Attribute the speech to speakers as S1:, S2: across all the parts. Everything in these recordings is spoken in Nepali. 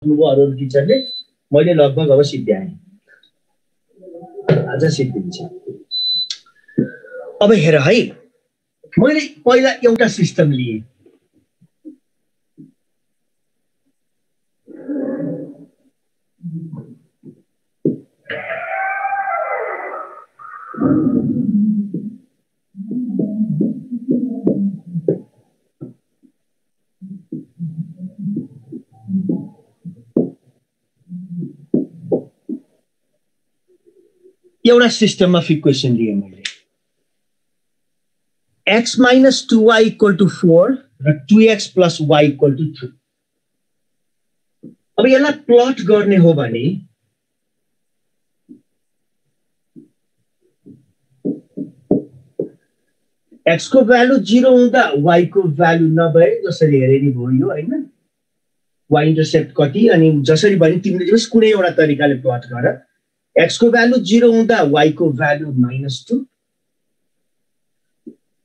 S1: भन्नुभयो अरू टिचरले मैले लगभग अब सिद्ध्याएँ आज सिद्धिन्छ अब हेर है मैले पहिला एउटा सिस्टम लिएँ एउटा सिस्टम अफ इक्वेसन लिए मैले x minus 2y equal to 4 र 2x plus y equal to 3 अब यसलाई प्लट गर्ने हो भने x को भ्यालु 0 हुँदा y को भ्यालु नभए जसरी हेरे नि भयो यो हैन y इन्टरसेप्ट कति अनि जसरी भने तिमीले जस कुनै एउटा तरिकाले प्लट गर x को भ्यालु 0 हुँदा y को भ्यालु -2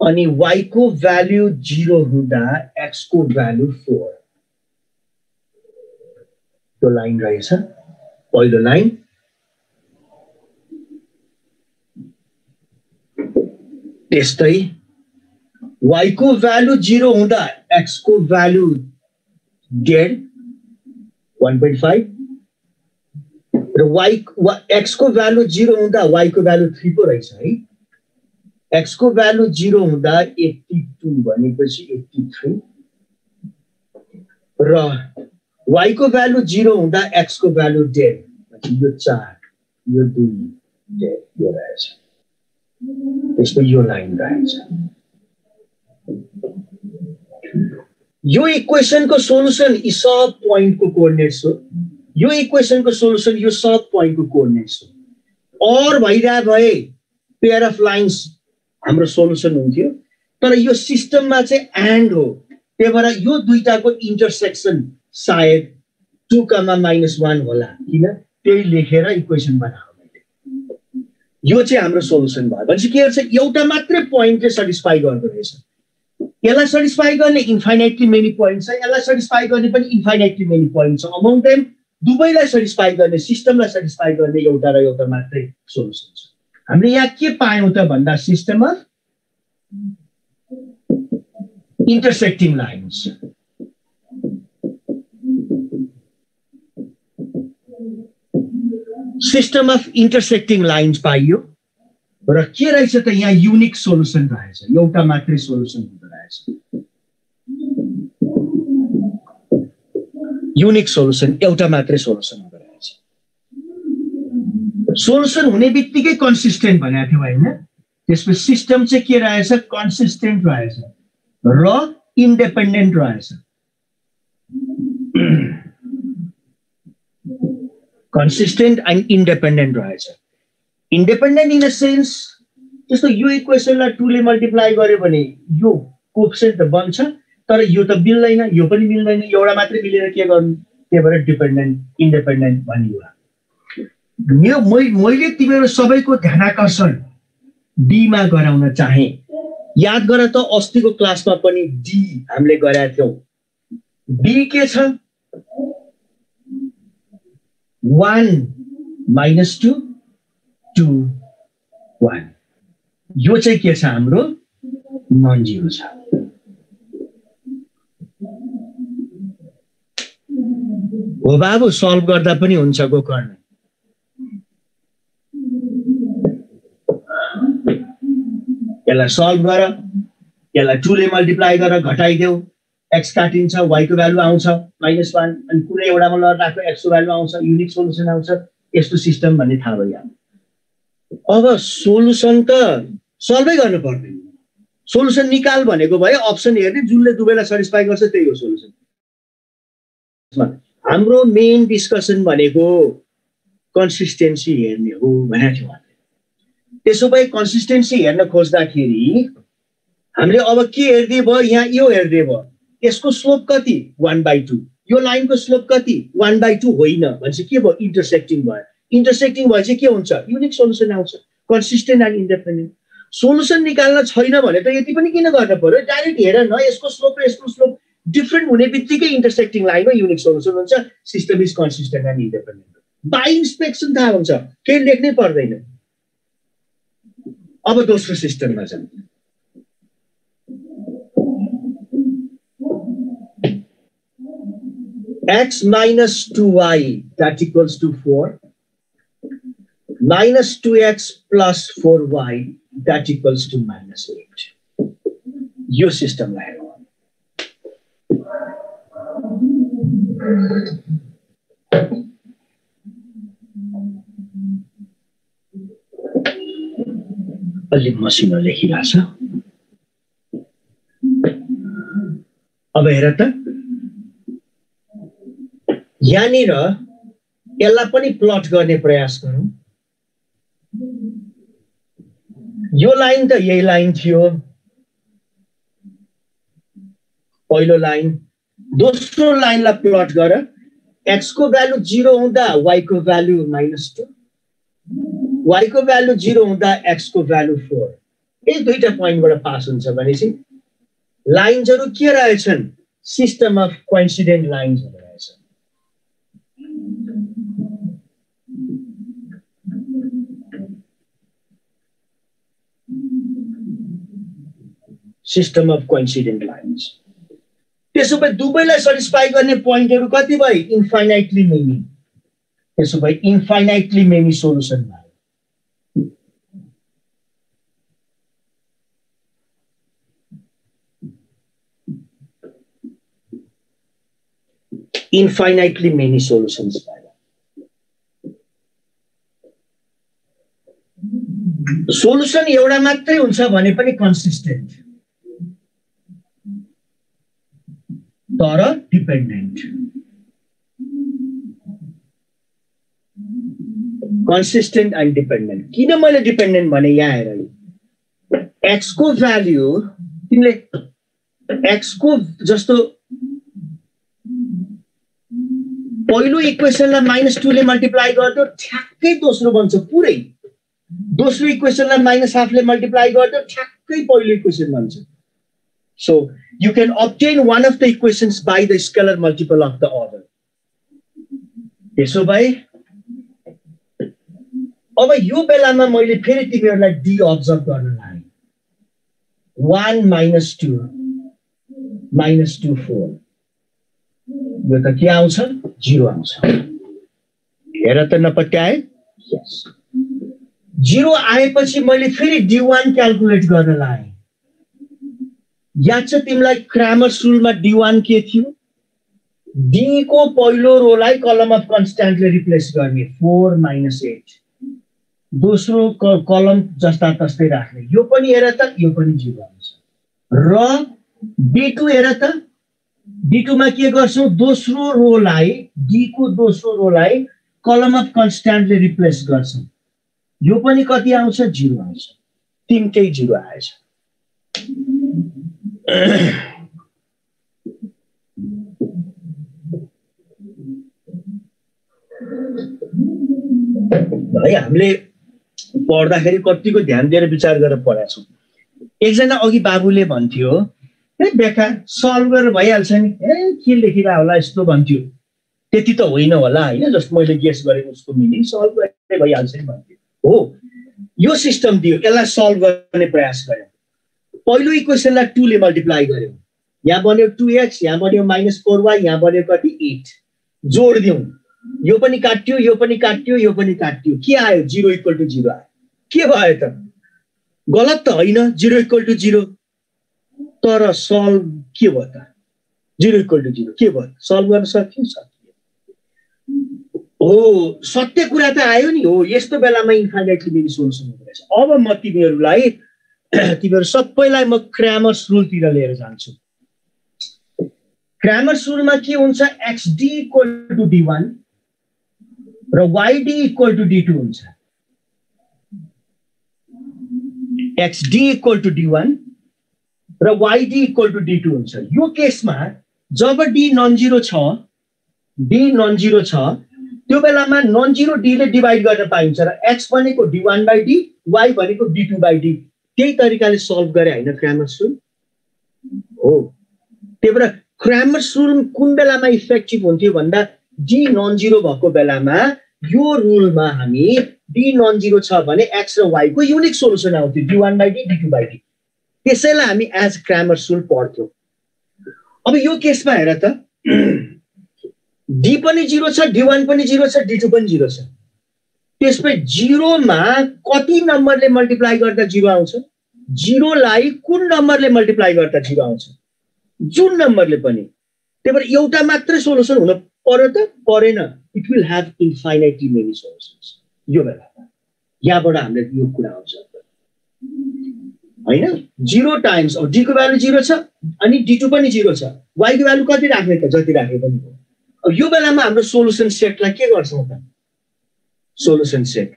S1: अनि y को भ्यालु 0 हुँदा x को भ्यालु 4 त्यो लाइन रहेछ पहिलो लाइन त्यस्तै y को भ्यालु 0 हुँदा x को भ्यालु डेड 1.5 र x को भ्यालु 0 हुँदा y को भ्यालु 3 पो रहेछ है x को भ्यालु 0 हुँदा 82 भनेपछि 83 र y को भ्यालु 0 हुँदा x को भ्यालु डेड यो 4 यो 2 डेड यो रहेछ त्यसको यो लाइन रहेछ यो इक्वेसनको सोलुसन यी सब पोइन्टको कोअर्डिनेट्स हो यो इक्वेसनको सोलुसन यो सब पोइन्टको कोअर्डिनेट्स हो और भइरा भए पेयर अफ लाइन्स हाम्रो सोलुसन हुन्थ्यो तर यो सिस्टममा चाहिँ एन्ड हो त्यही भएर यो दुईटाको इन्टरसेक्सन सायद 2, -1 होला किन त्यही लेखेर इक्वेसन बनाऊ मैले यो चाहिँ हाम्रो सोलुसन भयो भनेपछि के हुन्छ एउटा मात्रै पोइन्टले सटिस्फाई गर्दो रहेछ यसलाई सटिस्फाई गर्ने इन्फाइनाइटली मेनी पोइन्ट छ यसलाई सटिस्फाई गर्ने पनि इन्फाइनाइटली मेनी पोइन्ट छ अमङ देम दुवैलाई सटिस्फाई गर्ने सिस्टमलाई सटिस्फाई गर्ने एउटा र एउटा मात्रै सोलुसन छ हामीले यहाँ के पायौं त भन्दा system of intersecting lines system of intersecting lines पाइयो र के रहेछ त यहाँ युनिक सोलुसन रहेछ एउटा मात्रै सोलुसन हुँदो रहेछ युनिक सोलुसन एउटा मात्रै सोलुसन हुँदो रहेछ सोलुसन हुने बित्तिकै कन्सिस्टेन्ट भनेको थियो हैन त्यसपछि सिस्टम चाहिँ के रहेछ कन्सिस्टेन्ट रहेछ र इन्डिपेन्डेन्ट रहेछ कन्सिस्टेन्ट एन्ड इन्डिपेन्डेन्ट रहेछ इन्डिपेन्डेन्ट इन अ सेन्स जस्तो यो इक्वेसनलाई 2 ले मल्टिप्लाई गर्यो भने यो कोएफिसिएन्ट त बन्छ तर यो त मिल्दैन यो पनि मिल्दैन एउटा मात्रै मिलेर के गर्नु त्यही भएर डिपेन्डेन्ट इन्डिपेन्डेन्ट भनियो मैले तिमीहरू सबैको ध्यानाकर्षण डी मा गराउन चाहे याद गर त अस्तिको क्लासमा पनि डी हामीले गरेका थियौं डी के छ 1 - 2 2 1 यो चाहिँ के छ हाम्रो नन जिरो छ हो बाबु सल्भ गर्दा पनि हुन्छ गोकर्ण यसलाई सल्भ गर यसलाई 2 ले मल्टिप्लाई गर घटाइदेऊ x काटिन्छ y को भ्यालु आउँछ -1 अनि कुनै एउटामा ल राख्यो x को भ्यालु आउँछ युनिक सोलुसन आउँछ यस्तो सिस्टम भन्ने थाहा भयो अब सोलुसन त सल्भै गर्नु पर्दैन सोलुसन निकाल भनेको भए अप्सन हेर्ने जुनले दुवैलाई सटिस्फाई गर्छ त्यही हो सोलुसन हाम्रो मेन डिस्कसन भनेको कन्सिस्टेन्सी हेर्ने हो भनेको थियो त्यसो भए कन्सिस्टेन्सी हेर्न खोज्दाखेरि हामीले अब के हेर्दै भयो यहाँ यो हेर्दै भयो यसको स्लोप कति 1/2 यो लाइनको स्लोप कति 1/2 होइन भनेपछि के भयो इन्टरसेक्टिङ भयो इन्टरसेक्टिङ भएपछि के हुन्छ युनिक सोलुसन आउँछ कन्सिस्टेन्ट एन्ड इन्डिपेन्डेन्ट सोलुसन निकाल्न छैन भने त यति पनि किन गर्न पर्यो डाइरेक्ट हेर न यसको स्लोप र यसको स्लोप डिफरेन्ट हुने बित्तिकै इन्टरसेक्टिङ लाइनमा युनिक सोल्युसन हुन्छ system is consistent and independent by inspection थाहा हुन्छ केही लेख्नै पर्दैन अब दोस्रो सिस्टममा जाउँ x minus 2y that equals to 4 minus 2x plus 4y that equals to minus 8 यो सिस्टमलाई हेरौँ अलि मसिनो लेखिरहेछ अब हेर त यहाँनिर यसलाई पनि प्लट गर्ने प्रयास गरौँ यो लाइन त यही लाइन थियो पहिलो लाइन दोस्रो लाइनलाई प्लट गर x को भ्यालु 0 हुँदा y को भ्यालु -2 y को भ्यालु 0 हुँदा x को भ्यालु 4 यही दुईटा पोइन्टबाट पास हुन्छ भनेपछि लाइन्सहरु के रहेछन् सिस्टम अफ कोइन्सिडेन्ट लाइन्स रहेछ सिस्टम अफ कोइन्सिडेन्ट लाइन्स त्यसो भए दुवैलाई सटिस्फाई गर्ने पोइन्टहरु कति भए इन्फाइनाइटली मेनी त्यसो भए इन्फाइनाइटली मेनी सोलुसन भयो इन्फाइनाइटली मेनी सोलुसन्स भयो सोलुसन एउटा मात्रै हुन्छ भने पनि कन्सिस्टेन्ट तर डिपेन्डेन्ट कन्सिस्टेन्ट एन्ड डिपेन्डेन्ट किन मैले डिपेन्डेन्ट भने यहाँ हेर x को भ्यालु तिमीले x को जस्तो पहिलो इक्वेसनलाई -2 ले मल्टिप्लाई गर्दा ठ्याक्कै दोस्रो बन्छ पुरै दोस्रो इक्वेसनलाई -1/2 ले मल्टिप्लाई गर्दा ठ्याक्कै पहिलो इक्वेसन बन्छ so you can obtain one of the equations by the scalar multiple of the other त्यसो भए अब यो बेलामा मैले फेरि तिमीहरुलाई d अब्जर्भ गर्न लाए 1 - 2 -2 4 यो त के आउँछ 0 आउँछ हेर त नपत्याए यस 0 आएपछि मैले फेरि d1 क्याल्कुलेट गर्न लाए याद छ तिमीलाई क्रामर्स रुलमा d1 के थियो d को पहिलो रोलाई कलम अफ कन्स्ट्यान्टले रिप्लेस गर्ने 4 - 8 दोस्रो कलम जस्ता तस्तै राख्ने यो पनि हेर त यो पनि 0 आउँछ र d2 हेर त d2 मा के गर्छौ दोस्रो रोलाई d को दोस्रो रोलाई कलम अफ कन्स्ट्यान्टले रिप्लेस गर्छौ यो पनि कति आउँछ 0 आउँछ तीनटै 0 आएछ भाइ हामीले पढ्दाखेरि कतिको ध्यान दिएर विचार गरेर पढाएको छौँ एकजना अघि बाबुले भन्थ्यो ए बेकार सल्भ गरेर भइहाल्छ नि ए के लेखिरा होला यस्तो भन्थ्यो त्यति त होइन होला हैन जस्तो मैले गेस गरेको उसको मिनिङ सल्भ गरेर भइहाल्छ नि भन्थ्यो हो यो सिस्टम दियो यसलाई सल्भ गर्ने प्रयास गर्यो पहिलो इक्वेसनलाई 2 ले मल्टिप्लाई गर्यो यहाँ बन्यो 2x यहाँ बन्यो -4y यहाँ बन्यो कति 8 जोड दियौ यो पनि काट्यो यो पनि काट्यो यो पनि काट्यो के आयो 0 = 0 आयो के भयो त गलत त हैन 0 = 0 तर सल्भ के भयो त 0 = 0 के भयो सल्भ गर्न सकियो हो सत्य कुरा त आयो नि हो यस्तो बेलामा इन्फाइनाइटली मेनी सोलुसन हुँदैछ अब म तिमीहरुलाई तिमीहरु सबैलाई म क्रामर्स रुल तिर लिएर जान्छु क्रामर्स रुलमा के हुन्छ xd = d1 र yd = d2 हुन्छ xd = d1 र yd = d2 हुन्छ यो केसमा जब d नन जीरो छ त्यो बेलामा नन जीरो d ले डिवाइड गर्न पाइन्छ र x भनेको d1/d y भनेको d2/d त्यही तरिकाले सल्भ गरे हैन क्रामर्स रुल हो त्यही भएर क्रामर्स रुल कुन बेलामा इफेक्टिभ हुन्थ्यो भन्दा डी नन जिरो भएको बेलामा यो रुलमा हामी डी नन जिरो छ भने एक्स र वाई को युनिक सोलुसन आउँथ्यो d1 by d d2 by d त्यसैलाई हामी एज क्रामर्स रुल पढ्थ्यौं अब यो केसमा हेर त d पनि 0 छ d1 पनि 0 छ d2 पनि 0 छ त्यसपछि 0 मा कति नम्बरले मल्टिप्लाई गर्दा 0 आउँछ 0 लाई कुन नम्बरले मल्टिप्लाई गर्दा 0 आउँछ जुन नम्बरले पनि त्यही भएर एउटा मात्र सोलुसन हुन पर्यो त परेन it will have infinitely many solutions यो बेलामा यहाँबाट हामीले यो कुरा आउँछ हैन 0 टाइम्स अब d को भ्यालु 0 छ अनि d2 पनि 0 छ y को भ्यालु कति राख्ने त जति राखे पनि हो अब यो बेलामा हाम्रो सोलुसन सेटलाई के गर्छौं त सोलुसन सेट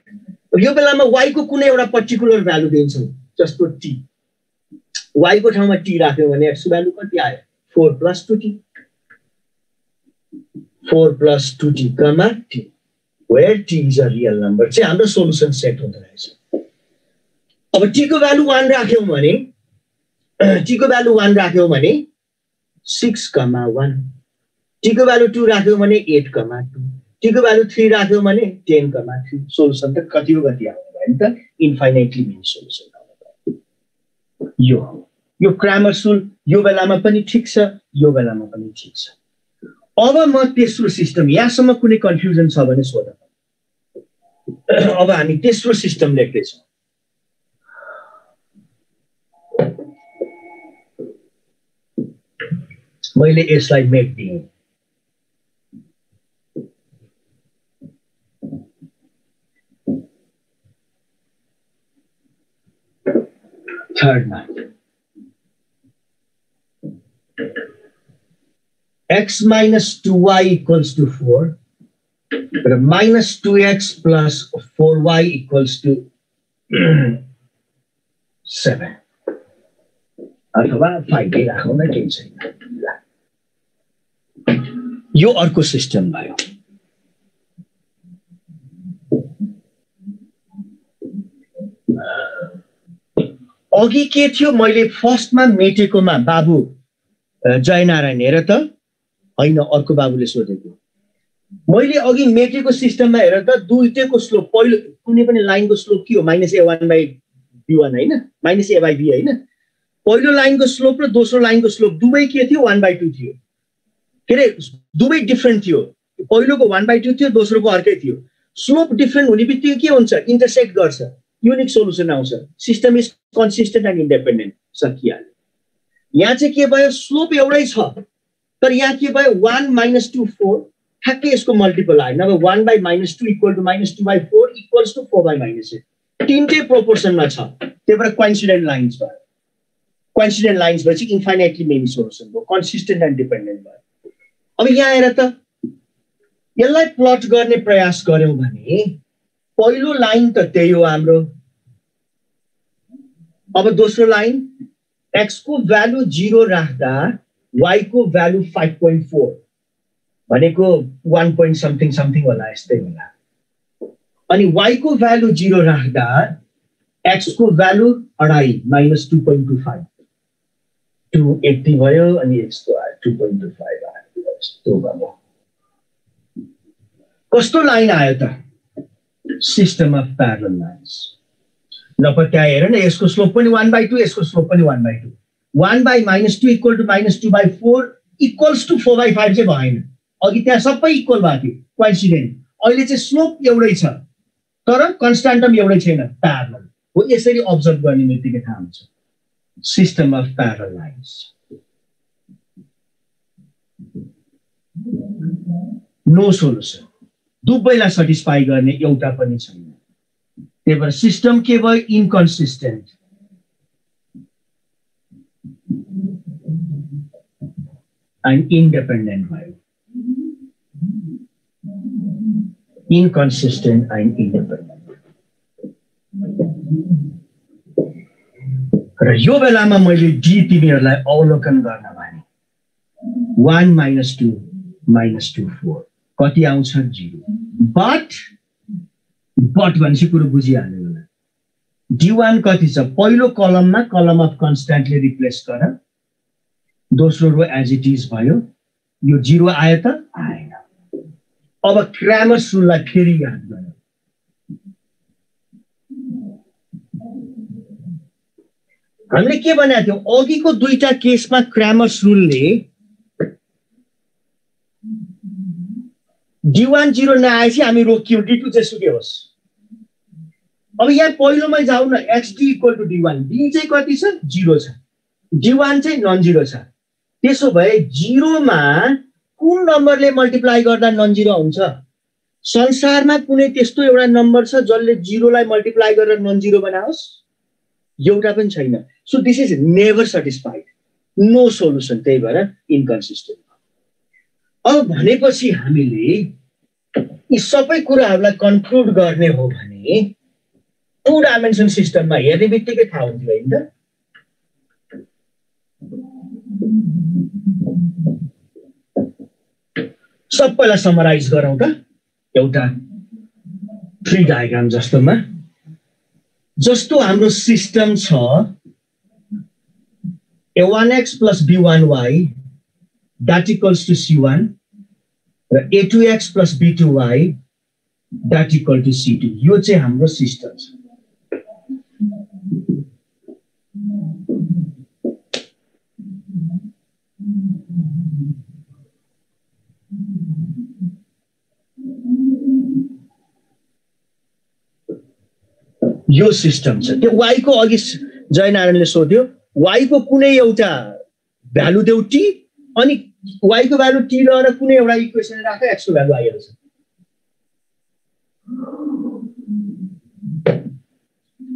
S1: अब यो बेलामा y को कुनै एउटा पर्टिकुलर भ्यालु दिन्छौं जस्तो t y को ठाउँमा t राख्यौ भने x को भ्यालु कति आयो 4 plus 2t 4 plus 2t comma t where t is a real number चाहिँ हाम्रो सोलुसन सेट हुँदै रहेछ अब t को भ्यालु 1 राख्यौ भने t को भ्यालु 1 राख्यौ भने 6, 1 t को भ्यालु 2 राख्यौ भने 8, 2 t को भ्यालु 3 राख्यौ भने 10, 3 सोलुसन त कति हो कति आउने भयो नि त इन्फाइनाइटली मेनी सोलुसन आउने भयो यो क्रामर्स रुल यो बेलामा पनि ठीक छ यो बेलामा पनि ठीक छ अब म तेस्रो सिस्टम यहाँसम्म कुनै कन्फ्युजन छ भने सोध अब हामी तेस्रो सिस्टम लेख्दै छौं मैले यसलाई मेक दिएँ थर्ड मा x minus 2y equals to 4 minus 2x plus 4y equals to 7 अथवा 5 राखौँ न केही छैन यो अर्को सिस्टम भयो अघि के थियो मैले फर्स्टमा मेटेकोमा बाबु जयनारायण हेर त हैन अर्को बाबुले सोधेको मैले अघि मेटेको सिस्टममा हेर त दुईटैको स्लोप पहिलो कुनै पनि लाइनको स्लोप के हो -a1 by b1 हैन -a by b हैन पहिलो लाइनको स्लोप र दोस्रो लाइनको स्लोप दुवै के थियो 1/2 थियो के रे दुवै डिफरेन्ट थियो पहिलोको 1/2 थियो दोस्रोको अर्कै थियो स्लोप डिफरेन्ट हुने बित्तिकै के हुन्छ इन्टरसेक्ट गर्छ युनिक सोलुसन आउँछ system is consistent and independent सकिहाल्यो यहाँ चाहिँ के भयो स्लोप एउटै छ तर यहाँ के भयो 1 - 2 4 ठ्याक्कै यसको मल्टिपल आयो नभए 1 by -2 equal to -2 by 4 equals to 4 by -8 तीनटै प्रोपोर्सनमा छ त्यही भएर कोइन्सिडेन्ट लाइन्स भयो कोइन्सिडेन्ट लाइन्स भएपछि इन्फाइनाइटली मेनी सोलुसन भयो कन्सिस्टेन्ट एन्ड डिपेन्डेन्ट भयो अब यहाँ हेर त यसलाई प्लट गर्ने प्रयास गर्यौं भने पहिलो लाइन त त्यही हो हाम्रो अब दोस्रो लाइन x को भ्यालु 0 राख्दा y को भ्यालु 5.4 भनेको 1 point something होला यस्तै होला अनि y को भ्यालु 0 राख्दा x को भ्यालु 2.5 -2.25 280 भयो अनि x को 2.25 आयो यस्तो भयो कस्तो लाइन आयो त सिस्टम अफ प्यारलल लाइन्स नपत्या हेर न यसको स्लोप पनि 1/2 यसको स्लोप पनि 1/2 1 by -2 equal to -2 by 4 equals to 4 by 5 चाहिँ भएन अघि त्यहाँ सबै इक्वल भएको थियो कोइन्सिडेन्ट अहिले चाहिँ स्लोप एउटै छ तर कन्स्टान्टम एउटै छैन प्यारलल हो यसरी अब्जर्भ गर्ने बित्तिकै थाहा हुन्छ system of parallel lines no solution दुवैलाई सटिस्फाई गर्ने एउटा पनि छैन त्यही भएर सिस्टम के भयो इन्कन्सिस्टेन्ट and independent भयो inconsistent and independent र यो बेलामा मैले डी तिमीहरुलाई अवलोकन गर्न भने 1 - 2 -2 4 कति आउँछ 0 बट भनेपछि कुरो बुझिहाल्नु होला d1 कति छ पहिलो कलममा कलम अफ कन्स्ट्यान्टले रिप्लेस गर दोस्रो रो एज इट इज भयो, यो 0 आयो त आएन। अब क्रैमर्स रुललाई फेरि याद गरौँ। हामीले के भनेको थियौं, अघिको दुईटा केसमा क्रैमर्स रुलले D1 0 नआएपछि हामी रोक्यौं, D2 चाहिँ सुके होस्। अब यहाँ पहिलोमै जाऊ न, XD equal to D1, D चाहिँ कति छ 0 छ, D1 चाहिँ नन जिरो छ। त्यसो भए 0 मा कुन नम्बरले मल्टिप्लाई गर्दा नन जिरो हुन्छ? संसारमा कुनै त्यस्तो एउटा नम्बर छ जसले 0 लाई मल्टिप्लाई गरेर नन जिरो बनाओस्? एउटा पनि छैन। So this is never satisfied, no solution, त्यही भएर इन्कन्सिस्टेन्ट। अब भनेपछि हामीले यी सबै कुराहरूलाई कन्क्लुड गर्ने हो भने टु डाइमेन्सन सिस्टममा हेर्ने बित्तिकै थाहा हुन्थ्यो हैन त? सबैलाई समराइज गरौँ त एउटा ट्री डायग्राम जस्तोमा। जस्तो हाम्रो सिस्टम छ a1x plus b1y that equals to c1 र a2x plus b2y that equal to c2, यो चाहिँ हाम्रो सिस्टम छ। यो सिस्टम छ। त्यो y को अघि जयनारायणले सोध्यो y को कुनै एउटा भ्यालु देऊ t, अनि y को भ्यालु t लिएर कुनै एउटा इक्वेसन राख्दा x को भ्यालु आइहाल्छ।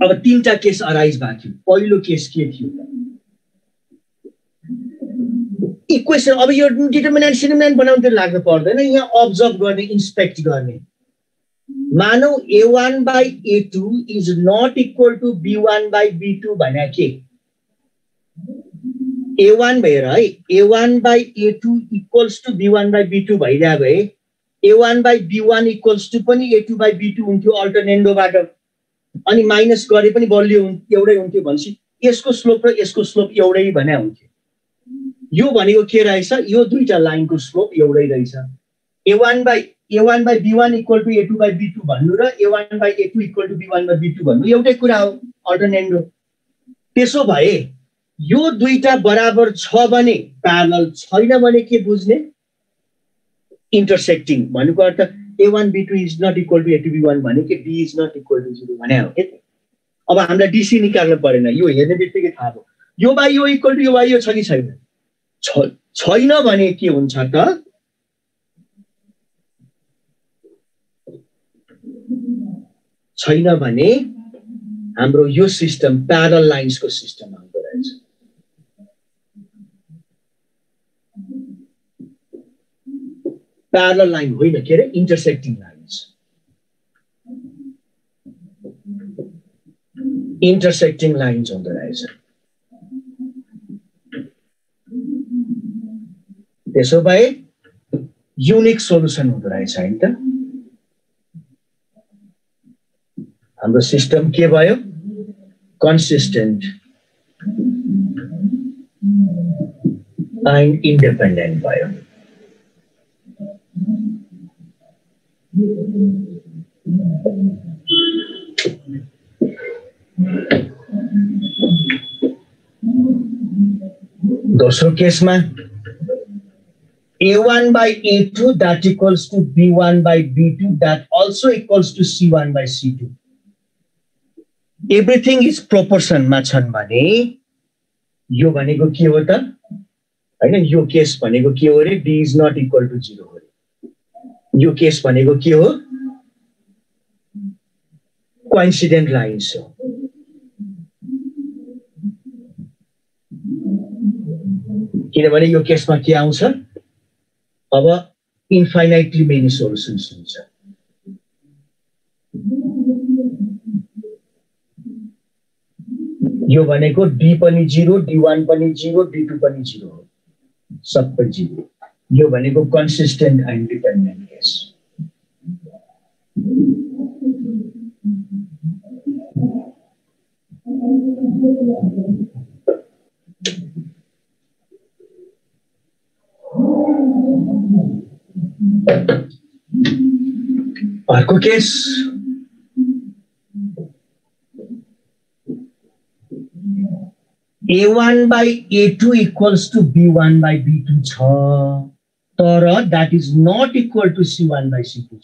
S1: अब तीनटा केस अराइज भएको थियो। पहिलो केस के थियो? इक्वेसन, अब यो डिटर्मिनेन्ट सिटर्मिनेन्ट बनाउन त लाग्नु पर्दैन, यहाँ अब्जर्भ गर्ने, इन्स्पेक्ट गर्ने। मानौ a1 by a2 is not equal to b1 by b2 भने के? a1 भएर है, a1 by a2 equals to b1 by b2 भइदिया भए a1 by b1 equals to पनि a2 by b2 हुन्थ्यो अल्टरनेन्डोबाट, अनि माइनस गरे पनि बलियो एउटै हुन्थ्यो भनेपछि यसको स्लोप र यसको स्लोप एउटै भने हुन्थ्यो। यो भनेको के रहेछ? यो दुईटा लाइनको स्लोप एउटै रहेछ। a1 by b1 equal to a2 by b2 भन्नु र a1 by a2 equal to b1 by b2 भन्नु एउटै कुरा हो, अल्टरनेन्डो। त्यसो भए यो दुईटा बराबर छ भने प्यारलल, छैन भने के बुझ्ने? इंटरसेक्टिङ भनेको अर्थ a1 b2 is not equal to a2 b1 भने के d is not equal to 0 भने हो के। अब हामीलाई डीसी निकाल्नु परेन, यो हेर्ने बित्तिकै थाहा भयो यो बाइ यो इक्वल टु यो बाइ यो छ कि छैन। छैन भने के हुन्छ त? छैन भने हाम्रो यो सिस्टम प्यारलल लाइन्सको सिस्टम आउँदो रहेछ। प्यारलल लाइन होइन, के अरे इंटरसेक्टिङ लाइन्स। इंटरसेक्टिङ लाइन्स हुँदो रहेछ। त्यसो भए युनिक सोलुसन हुँदो रहेछ हैन त? हाम्रो सिस्टम के भयो? कन्सिस्टेन्ट एन्ड इन्डिपेन्डेन्ट भयो। दोस्रो केसमा a1 by a2 that equals to b1 by b2 that also equals to c1 by c2, everything is proportion मा छन् भने यो भनेको के हो त? हैन, यो केस भनेको के हो रे? d is not equal to 0 हो रे। यो केस भनेको के हो? कोइन्सिडेन्ट लाइन्स हो। किनभने यो केसमा के आउँछ? अब इन्फाइनाइटली मेनी सोलुसन्स हुन्छ। यो भनेको d पनि 0, d1 पनि 0, d2 पनि 0 हो, सबै 0। यो भनेको कन्सिस्टेन्ट एन्ड डिपेन्डेन्ट केस। अर्को case A1 by A2 equals to B1 by B2 छ तर that is not equal to C1 by C2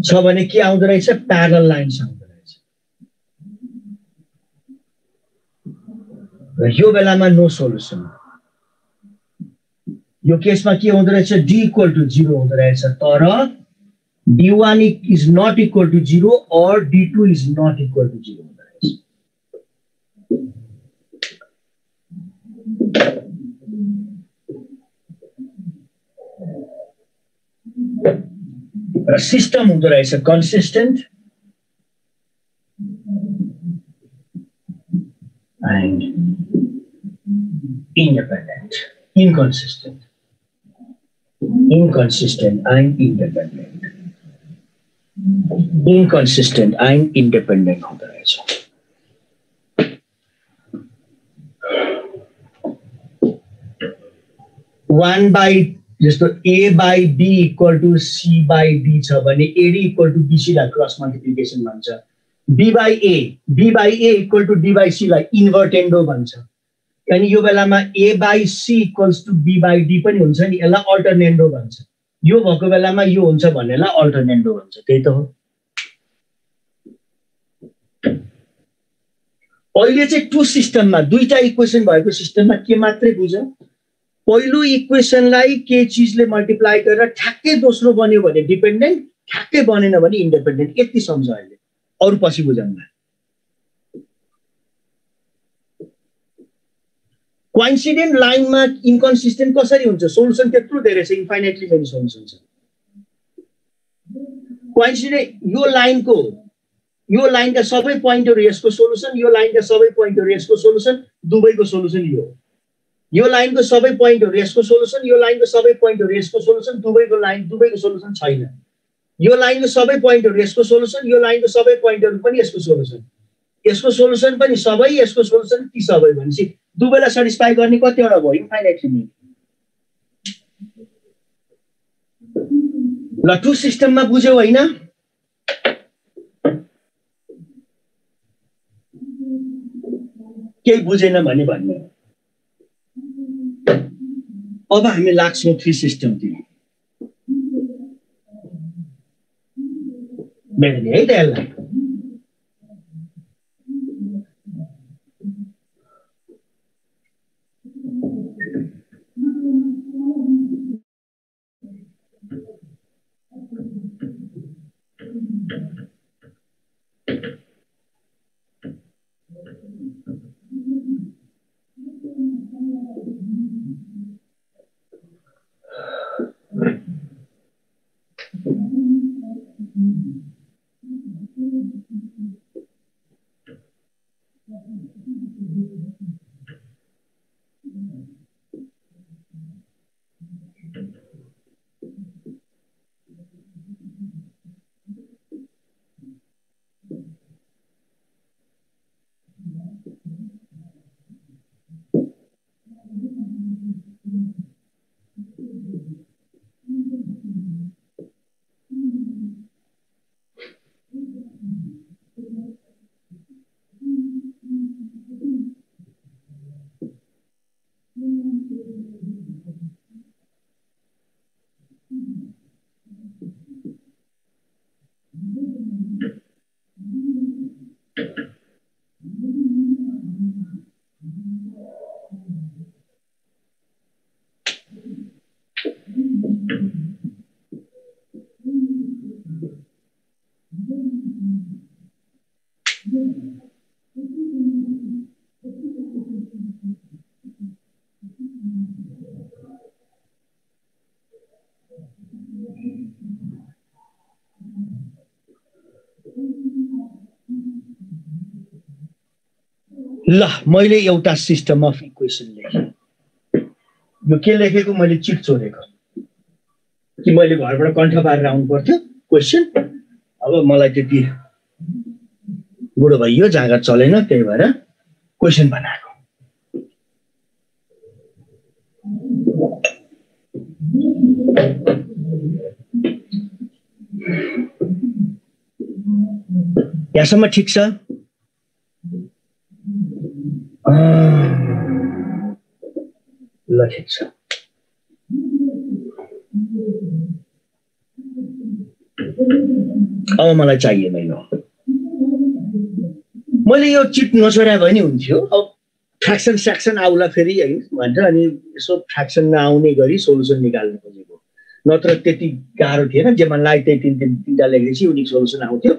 S1: छ भने के आउँदो रहेछ प्यारलल लाइन्स आउँदो रहेछ र यो बेलामा नो सोलुसन यो केसमा के हुँदो रहेछ d equal to 0 हुँदो रहेछ तर d1 is not equal to 0 or d2 is not equal to 0 हुँदो रहेछ र सिस्टम हुँदो रहेछ consistent and independent inconsistent and independent inconsistent and independent हुँदो रहेछ one by जस्तो A by B equal to C by D छ भने AD equal to BC लाई क्रस मल्टिप्लिकेसन भन्छ B by A equal to D by C लाई इन्भर्टेन्डो भन्छ अनि यो बेलामा A by C equals to B by D पनि हुन्छ नि यसलाई अल्टरनेन्डो भन्छ यो भएको बेलामा यो हुन्छ भन्नेलाई अल्टरनेन्डो भन्छ त्यही त हो अहिले चाहिँ टु सिस्टममा दुईटा इक्वेसन भएको सिस्टममा के मात्रै बुझ पहिलो इक्वेसनलाई के चीजले मल्टिप्लाई गरेर ठ्याक्कै दोस्रो बन्यो भने डिपेन्डेन्ट ठ्याक्कै बनेन भने इन्डिपेन्डेन्ट यति सम्झ अहिले अरु पछि बुझ्नुमा कोइन्सिडेन्ट लाइनमा इन्कन्सिस्टेन्ट कसरी हुन्छ सोलुसन त्यत्रो धेरै छ इन्फाइनाइटली मेनी सोलुसन छ कोइन्सिडेन्ट यो लाइनका सबै पोइन्टहरु यसको सोलुसन यो लाइनका सबै पोइन्टहरु यसको सोलुसन दुवैको सोलुसन यो लाइनको सबै पोइन्टहरु यसको सोलुसन यो लाइनको सबै पोइन्टहरु यसको सोलुसन दुवैको सोलुसन छैन यो लाइनको सबै पोइन्टहरु यसको सोलुसन यो लाइनको सबै पोइन्टहरु पनि यसको सोलुसन पनि सबै यसको सोलुसन ती सबै भनेपछि दुवैलाई सटिस्फाई गर्ने कतिवटा भयो इन्फाइनाइटली मेनी ल टु सिस्टममा बुझ्यौ हैन केही बुझेन भने भन्नु अब हामी लाग्छौं थ्री सिस्टमतिर मेन है त यसलाई ल मैले एउटा सिस्टम अफ इक्वेसन लेखेँ यो के लेखेको मैले चिट चोरेको कि मैले घरबाट कण्ठ पारेर आउनु पर्थ्यो क्वेशन अब मलाई त्यति बुढो भइयो जाँगर चलेन त्यही भएर क्वेशन बनाएको यहाँसम्म ठिक छ? ल ठिक छ। अब मलाई चाहिएन यो। मैले यो चिट नछोडा भने हुन्थ्यो। अब फ्र्याक्सन स्याक्सन आउला फेरि है भनेर अनि यसो फ्र्याक्सन नआउने गरी सोलुसन निकाल्नु खोजेको। नत्र त्यति गाह्रो थिएन। जे मन लाग्यो त्यही तिनवटा लेखेपछि युनिक सोलुसन आउँथ्यो।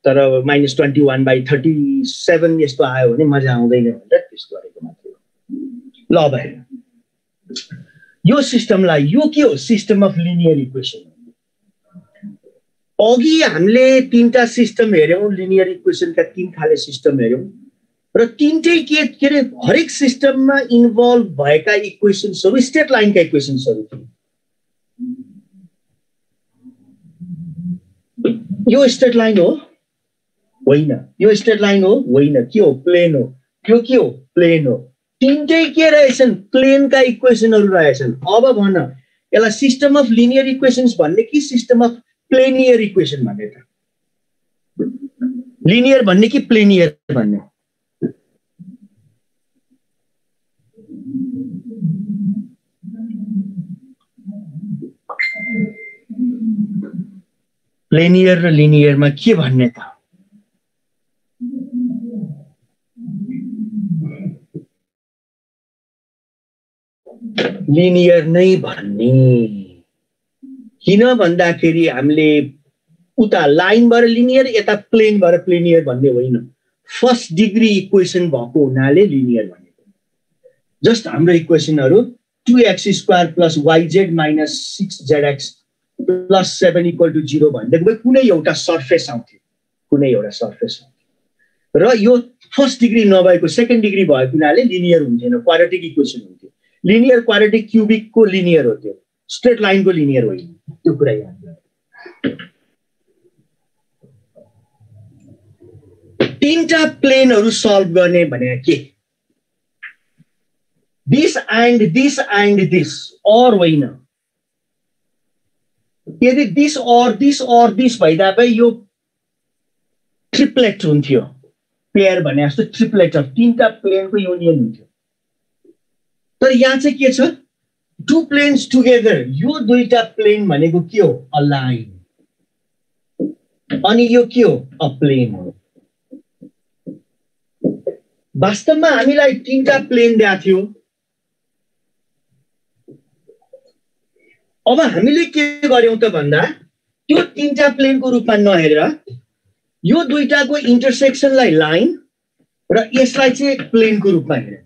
S1: तर -21/37 यस्तो आयो भने मजा आउँदैन भनेर त्यस्तो गरेको मात्र हो। ल अब यो सिस्टमलाई यो के हो? System of linear equation. अघि हामीले तीनटा सिस्टम हेर्यौं, लिनियर इक्वेसनका तीन खाले सिस्टम हेर्यौं र तीनटै के रे हरेक सिस्टममा इन्भल्भ भएका इक्वेसन्सहरु स्ट्रेट लाइनका इक्वेसन्सहरु थिए। यो स्ट्रेट लाइन हो? होइन। यो स्ट्रेट लाइन हो? होइन। के हो? प्लेन हो। यो के हो? प्लेन हो। तीनटै के रहेछन्? प्लेनका इक्वेसनहरु रहेछन्। अब भन यसलाई सिस्टम अफ लिनियर इक्वेसन्स भन्ने कि सिस्टम अफ प्लेनियर इक्वेसन भन्ने त? लिनियर भन्ने कि प्लेनियर भन्ने? प्लेनियर र लिनियरमा के भन्ने त? लिनियर नै भन्ने। किन भन्दाखेरि हामीले उता लाइनबाट लिनियर यता प्लेनबाट प्लेनियर भन्ने होइन। फर्स्ट डिग्री इक्वेसन भएको हुनाले लिनियर भनेको। जस्ट हाम्रो इक्वेसनहरु 2x² + yz - 6zx + 7 = 0 भनेको भए कुनै एउटा सर्फेस आउँथ्यो। कुनै एउटा सर्फेस आउँथ्यो र यो फर्स्ट डिग्री नभएको सेकेन्ड डिग्री भएको हुनाले लिनियर हुन्थेन, क्वाड्रेटिक इक्वेसन हुन्थ्यो। लिनियर क्वाड्रेटिक क्युबिकको लिनियर हो त्यो, स्ट्रेट लाइनको लिनियर होइन। त्यो कुरा याद गर्नु। तीनटा प्लेनहरु सल्भ गर्ने भने के? दिस एन्ड दिस और होइन। यदि दिस और दिस भइदा भए यो ट्रिप्लेट हुन्थ्यो। पेयर भने जस्तो ट्रिप्लेट अफ तीनटा प्लेनको युनियन हुन्थ्यो। तर यहाँ चाहिँ के छ? Two planes together. यो दुईटा प्लेन भनेको के हो? A line. अनि यो के हो? अ प्लेन हो। वास्तवमा हामीलाई तीनटा प्लेन दिएको थियो। अब हामीले के गर्यौं त भन्दा त्यो तीनटा प्लेनको रूपमा नहेरेर यो दुईटाको इन्टरसेक्सनलाई लाइन र यसलाई चाहिँ प्लेनको रूपमा हेर्यौं।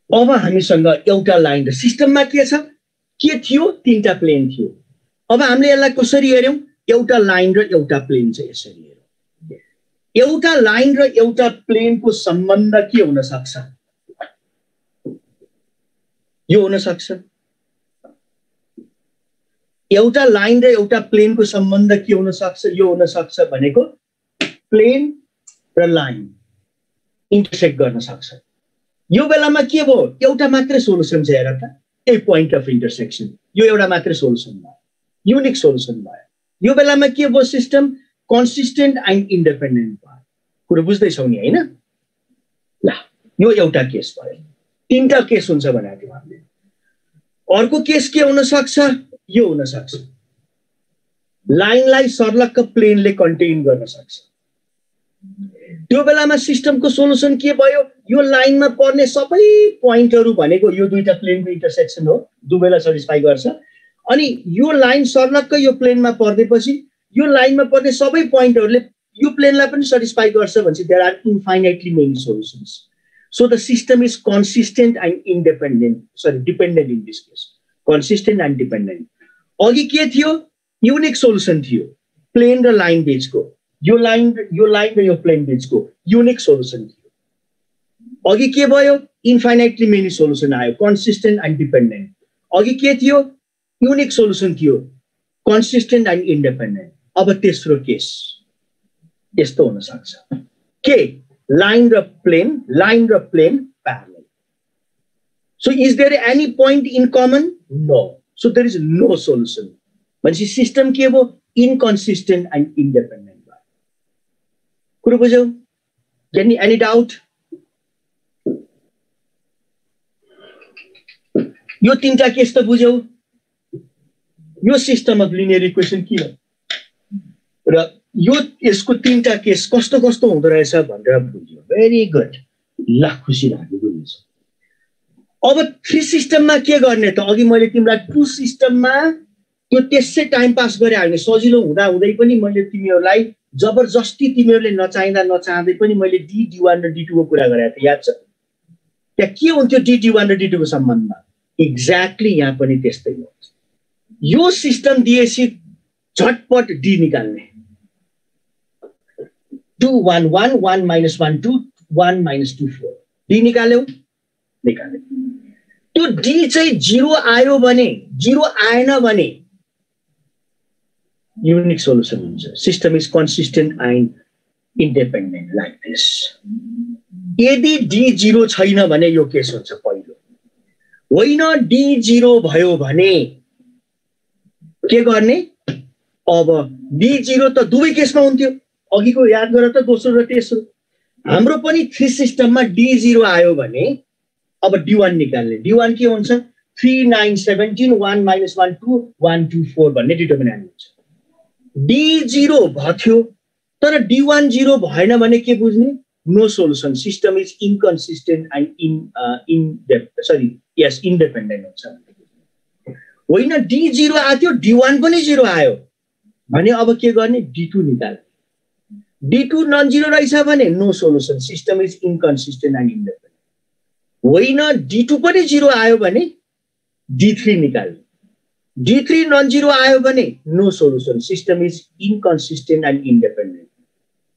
S1: अब हामीसँग एउटा लाइन र सिस्टममा के छ? के थियो? तीनटा प्लेन थियो। अब हामीले यसलाई कसरी हेर्यौं? एउटा लाइन र एउटा प्लेन चाहिँ यसरी हेर्यौं। एउटा लाइन र एउटा प्लेनको सम्बन्ध के हुन सक्छ? यो हुन सक्छ। एउटा लाइन र एउटा प्लेनको सम्बन्ध के हुन सक्छ? यो हुन सक्छ भनेको प्लेन र लाइन इन्टरसेक्ट गर्न सक्छ। यो बेलामा के भयो? एउटा मात्रै सोलुसन छ। हेर त, ए पोइन्ट अफ इन्टरसेक्सन। यो एउटा मात्रै सोलुसन भयो, युनिक सोलुसन भयो। यो बेलामा के भयो? सिस्टम कन्सिस्टेन्ट एन्ड इन्डिपेन्डेन्ट भयो। कुरा बुझ्दैछौ नि हैन? ल यो एउटा केस भयो। तीनटा केस हुन्छ भनेको थियो हामीले। अर्को केस के हुन सक्छ? यो हुन सक्छ। लाइनलाई सर्लक्क प्लेनले कन्टेन गर्न सक्छ। त्यो बेलामा सिस्टमको सोलुसन के भयो? यो लाइनमा पर्ने सबै पोइन्टहरु भनेको यो दुईटा प्लेनको इन्टरसेक्सन हो, दुवैलाई सटिस्फाई गर्छ। अनि यो लाइन सर्लक्क यो प्लेनमा पर्दैपछि यो लाइनमा पर्ने सबै पोइन्टहरुले यो प्लेनलाई पनि सटिस्फाई गर्छ भनेपछि there are infinitely many solutions. So the system is consistent and independent, sorry dependent in this case, consistent and dependent. अघि के थियो? युनिक सोलुसन थियो प्लेन र लाइन बीचको। यो लाइन र यो प्लेन बीचको युनिक सोलुसन थियो। अघि के भयो? इन्फाइनाइटली मेनी सोलुसन आयो, कन्सिस्टेन्ट एन्ड डिपेन्डेन्ट। अघि के थियो? युनिक सोलुसन थियो, कन्सिस्टेन्ट एन्ड इन्डिपेन्डेन्ट। अब तेस्रो केस यस्तो हुन सक्छ के लाइन र plane parallel so is there any point in common no so there is no solution भनेपछि सिस्टम के हो इनकन्सिस्टेन्ट एन्ड इन्डिपेन्डेन्ट भयो कुरो बुझ्यौ एनी डाउट यो तीनटा केस त बुझ्यौ यो सिस्टम अफ लिनियर इक्वेसन के हो र यो यसको तीनटा केस कस्तो कस्तो हुँदो रहेछ भनेर बुझ्यो भेरी गुड ल खुसी लाग्यो बुझ्छ अब थ्री सिस्टममा के गर्ने त अघि मैले तिमीलाई टु सिस्टममा त्यो त्यसै टाइम पास गरे भने सजिलो हुँदा हुँदै पनि मैले तिमीहरूलाई जबरजस्ती तिमीहरूले नचाहिँदा नचाहँदै पनि मैले डी1 र डी2 को कुरा गरेको थिएँ याद छ त्यहाँ के हुन्थ्यो डी1 र डी2 को सम्बन्धमा एक्ज्याक्टली यहाँ पनि त्यस्तै हो यो सिस्टम दिएपछि झटपट डी निकाल्ने 2 1 1 1 minus 1 2 1 minus 2 4 डी निकाल्यौ निकाल्यो त्यो डी चाहिँ 0 आयो भने 0 आएन भने युनिक सोल्युसन हुन्छ system is consistent and independent like this यदि डी 0 छैन भने यो केस हुन्छ पहिलो होइन डी 0 भयो भने के गर्ने अब डी 0 त दुवै केसमा हुन्थ्यो अघिको याद गर त दोस्रो र तेस्रो हाम्रो पनि थ्री सिस्टममा डी 0 आयो भने अब डी1 निकाल्ने डी1 के हुन्छ 3 9 17 1 minus 1 2 1 2 4 भन्ने डिटर्मिनेन्ट हुन्छ डी 0 भयो तर डी1 0 भएन भने के बुझ्ने no solution system is inconsistent and independent हुन्छ होइन डी 0 आयो डी1 पनि 0 आयो भने अब के गर्ने डी2 निकाल्ने डी2 नन जिरो रहेछ भने no solution system is inconsistent and independent होइन डी2 पनि 0 आयो भने डी3 निकाल्ने डी3 नन जिरो आयो भने no solution system is inconsistent and independent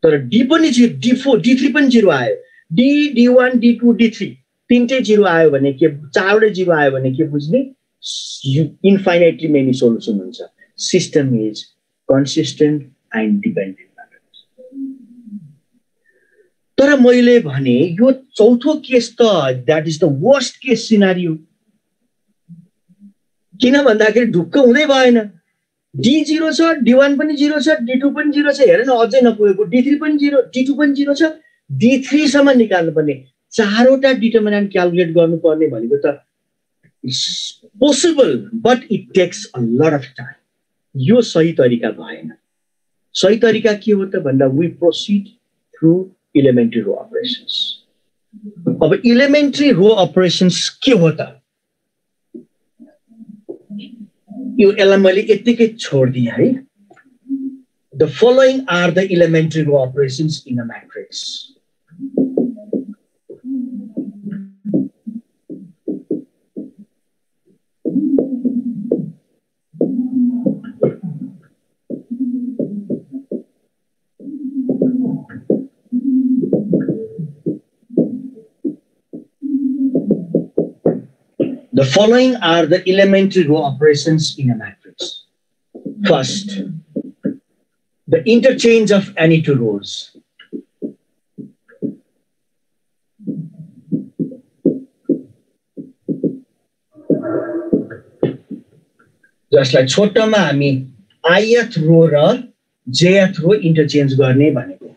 S1: तर डी पनि डी4 डी3 पनि 0 आयो डी1 डी2 डी3 तीनटै 0 आयो भने के चारवटै 0 आयो भने के बुझ्ने इन्फाइनाइटली मेनी सोल्युसन हुन्छ system is consistent and dependent तर मैले भने यो चौथो केस त that is the worst case scenario किन भन्दाखेरि ढुक्क हुँदै भएन डी 0 छ डी1 पनि 0 छ डी2 पनि 0 छ हेर न अझै नपुगेको डी3 पनि 0 डी2 पनि 0 छ डी3 सम्म निकाल्नु पर्ने चारवटा डिटर्मिनेन्ट क्याल्कुलेट गर्नुपर्ने भनेको त possible but it takes a lot of time यो सही तरिका भएन सही तरिका के हो त भन्दा we proceed through elementary row operations अब elementary row operations के हो त यो यसलाई मैले यतिकै छोड्दिए है the following are the elementary row operations in a matrix The following are the elementary row operations in a matrix. First, the interchange of any two rows. Just like छोटोमा हामी ith row र jth row interchange गर्ने भनेको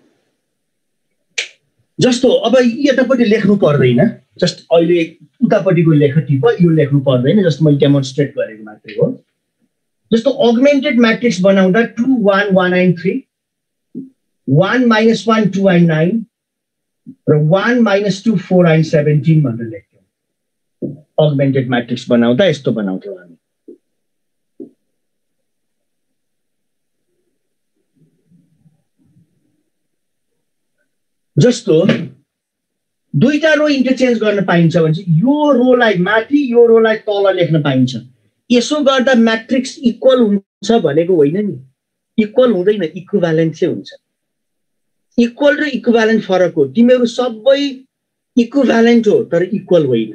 S1: जस्तो अब यतापट्टि लेख्नु पर्दैन जस्ट अहिले उतापट्टिको लेख टिप यो लेख्नु पर्दैन जस्ट मैले डेमोन्स्ट्रेट गरेको मात्रै हो जस्तो अगमेन्टेड म्याट्रिक्स बनाउँदा 2 1 1 and 3 1 minus 1 2 and 9 र 1 minus 2 4 and 17 भनेर लेख्थ्यौं अगमेन्टेड म्याट्रिक्स बनाउँदा यस्तो बनाउँथ्यौं हामी जस्तो दुईटा रो इन्टरचेन्ज गर्न पाइन्छ भने यो रोलाई माथि यो रोलाई तल लेख्न पाइन्छ यसो गर्दा म्याट्रिक्स इक्वल हुन्छ भनेको होइन नि इक्वल हुँदैन इक्विभ्यालेन्ट चाहिँ हुन्छ इक्वल र इक्विभ्यालेन्ट फरक हो तिमीहरू सबै इक्विभ्यालेन्ट हो तर इक्वल होइन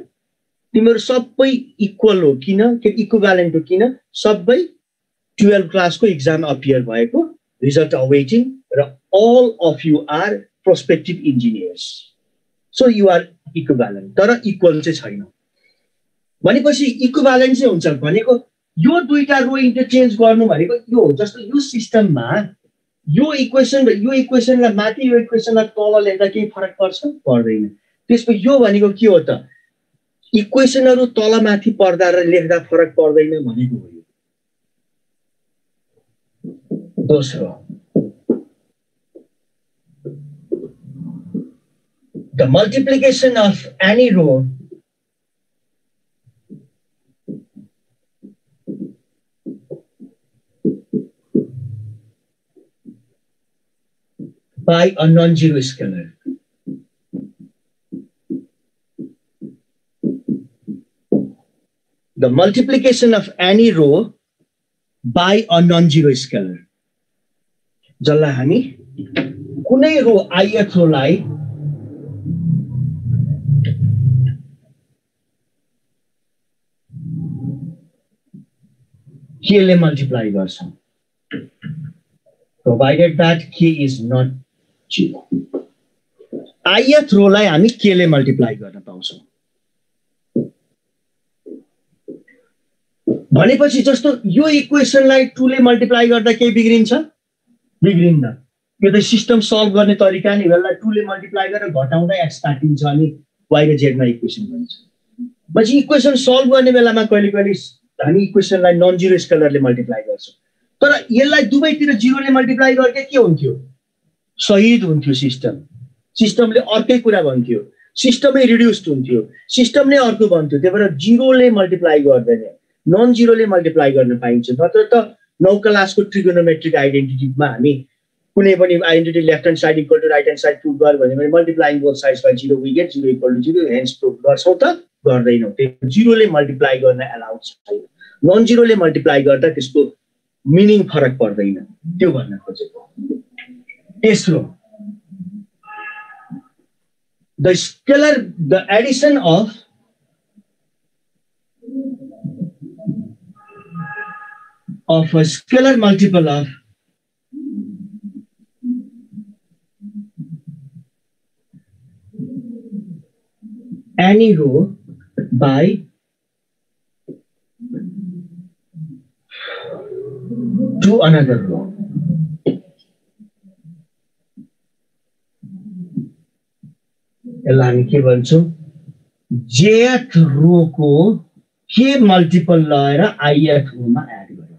S1: तिमीहरू सबै इक्वल हो किन के इक्विभ्यालेन्ट हो किन सबै 12 क्लासको एक्जाम अपियर भएको रिजल्ट अवेटिङ र all of you are prospective engineers. So you are equivalent. तर equal चाहिँ छैन. भनेपछि इक्विभ्यालेन्ट चाहिँ हुन्छ भनेको यो दुईटा रो इन्टरचेन्ज गर्नु भनेको यो हो जस्तो यो सिस्टममा यो इक्वेसनलाई माथि यो इक्वेसनलाई तल लेख्दा केही फरक पर्छ पर्दैन. त्यसपछि यो भनेको के हो त इक्वेसनहरु तल माथि पर्दा र लेख्दा फरक पर्दैन भनेको हो यो. दोस्रो the multiplication of any row by a non-zero scalar. The multiplication of any row by a non-zero scalar. जसलाई हामी कुनै रो ith रोलाई k ले multiply गर्छौं, provided that k is not 0. ith रोलाई हामी k ले multiply गर्न पाउँछौं. भनेपछि जस्तो यो इक्वेसनलाई 2 ले मल्टिप्लाई गर्दा के बिग्रिन्छ? बिग्रिन्न. यो त सिस्टम सल्भ गर्ने तरिका नि. यसलाई 2 ले मल्टिप्लाई गरेर घटाउँदा x काटिन्छ अनि y र z मा इक्वेसन बन्छ. पछि इक्वेसन सल्भ गर्ने बेलामा कहिले हामी इक्वेसनलाई नन जिरो स्केलरले मल्टिप्लाई गर्छौं. तर यसलाई दुवैतिर 0 ले मल्टिप्लाई गर्दा के हुन्थ्यो? सहिद हुन्थ्यो सिस्टम. सिस्टमले अर्कै कुरा भन्थ्यो. सिस्टमै रिड्युस्ड हुन्थ्यो. सिस्टम नै अर्को भन्थ्यो. त्यही भएर 0 ले मल्टिप्लाई गर्दैन, नन जिरो ले मल्टिप्लाई गर्न पाइन्छ. नत्र त 9 क्लासको ट्रिगोनोमेट्रिक आइडेन्टिटीमा हामी कुनै पनि identity left hand side equal to right hand side prove गर्यो भने multiplying both sides by 0 we get 0 equal to 0 hence prove गर्छौं त गर्दैनौं. त्यो 0 ले मल्टिप्लाई गर्न अलाउड छैन. नन जिरो ले मल्टिप्लाई गर्दा त्यसको मिनिङ फरक पर्दैन. त्यो भन्न खोजेको. तेस्रो the addition of a scalar multiple of any row by to another row. यसलाई हामी के भन्छौं? jth रो को के मल्टिपल लगाएर ith रो मा एड गर्यो.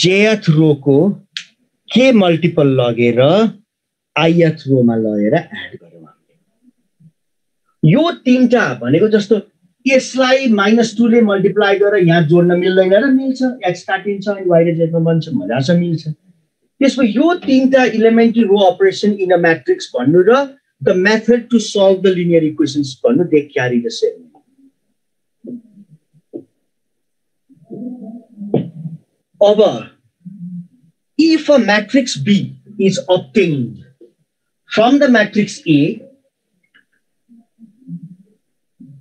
S1: jth रो को के मल्टिपल लगेर ith रो मा लगेर एड गर्यो. यो तीनटा भनेको जस्तो यसलाई -2 ले मल्टिप्लाई गरेर यहाँ जोड्न मिल्दैन र मिल्छ. x काटिन्छ अनि y र z मा बन्छ, मजासँग मिल्छ. त्यसपछि यो तीनटा इलिमेन्ट्री row operation in a matrix भन्नु र the method to solve the linear equations भन्नु they carry the same. अब if a matrix B is obtained from the matrix A,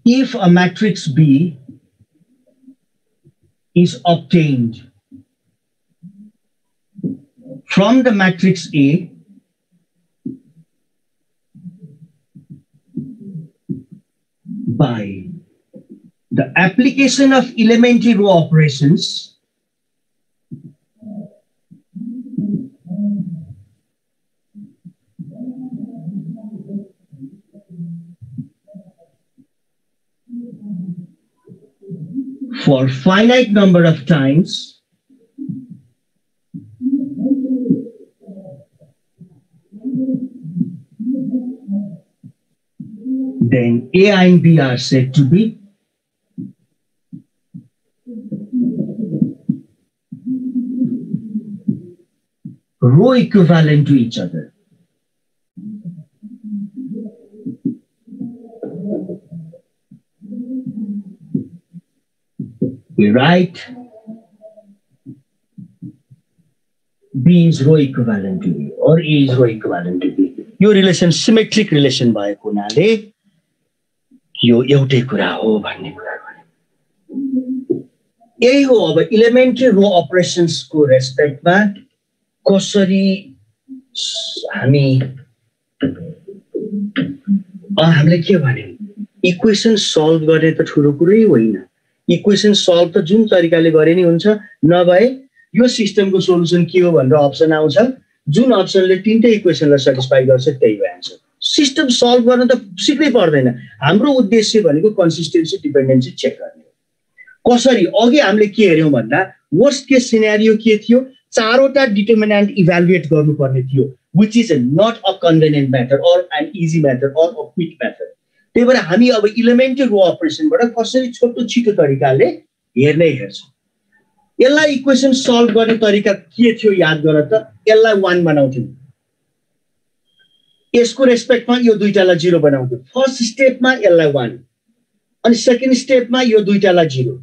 S1: if a matrix B is obtained from the matrix A by the application of elementary row operations for finite number of times, then A and B are said to be row equivalent to each other. We write B is row equivalent to A or A is row equivalent to B. यो रिलेसन सिमेट्रिक रिलेसन भएको हुनाले यो एउटै कुरा हो भन्ने कुरा गरे. यही हो अब इलिमेन्ट्री रो अपरेशन्स को रेस्पेक्टमा कसरी हामी हामीले के भन्यौं इक्वेसन सल्भ गर्ने त ठुलो कुरै होइन इक्वेसन सल्भ त जुन तरिकाले गरे नि हुन्छ नभए यो सिस्टमको सोलुसन के हो भनेर अप्सन आउँछ जुन अप्सनले तीनटै इक्वेसनलाई सेटिस्फाई गर्छ त्यही हो एन्सर सिस्टम सल्भ गर्न त सिक्नै पर्दैन हाम्रो उद्देश्य भनेको कन्सिस्टेन्सी डिपेन्डेन्सी चेक गर्ने हो कसरी अघि हामीले के हेर्यौं भन्दा वर्स्ट केस सिनेरियो के थियो चारवटा डिटर्मिनेन्ट इभ्यालुएट गर्नुपर्ने थियो which is not a convenient method or an easy method or a quick method त्यही भएर हामी अब इलिमेन्टरी रो अपरेसनबाट कसरी छोटो छिटो तरिकाले हेर्नै हेर्छौं यसलाई इक्वेसन सल्भ गर्ने तरिका के थियो याद गर त यसलाई 1 बनाउँथ्यौं यसको रेस्पेक्टमा यो दुईटालाई 0 बनाउँथ्यौं फर्स्ट स्टेपमा यसलाई 1 अनि सेकेन्ड स्टेपमा यो दुईटालाई 0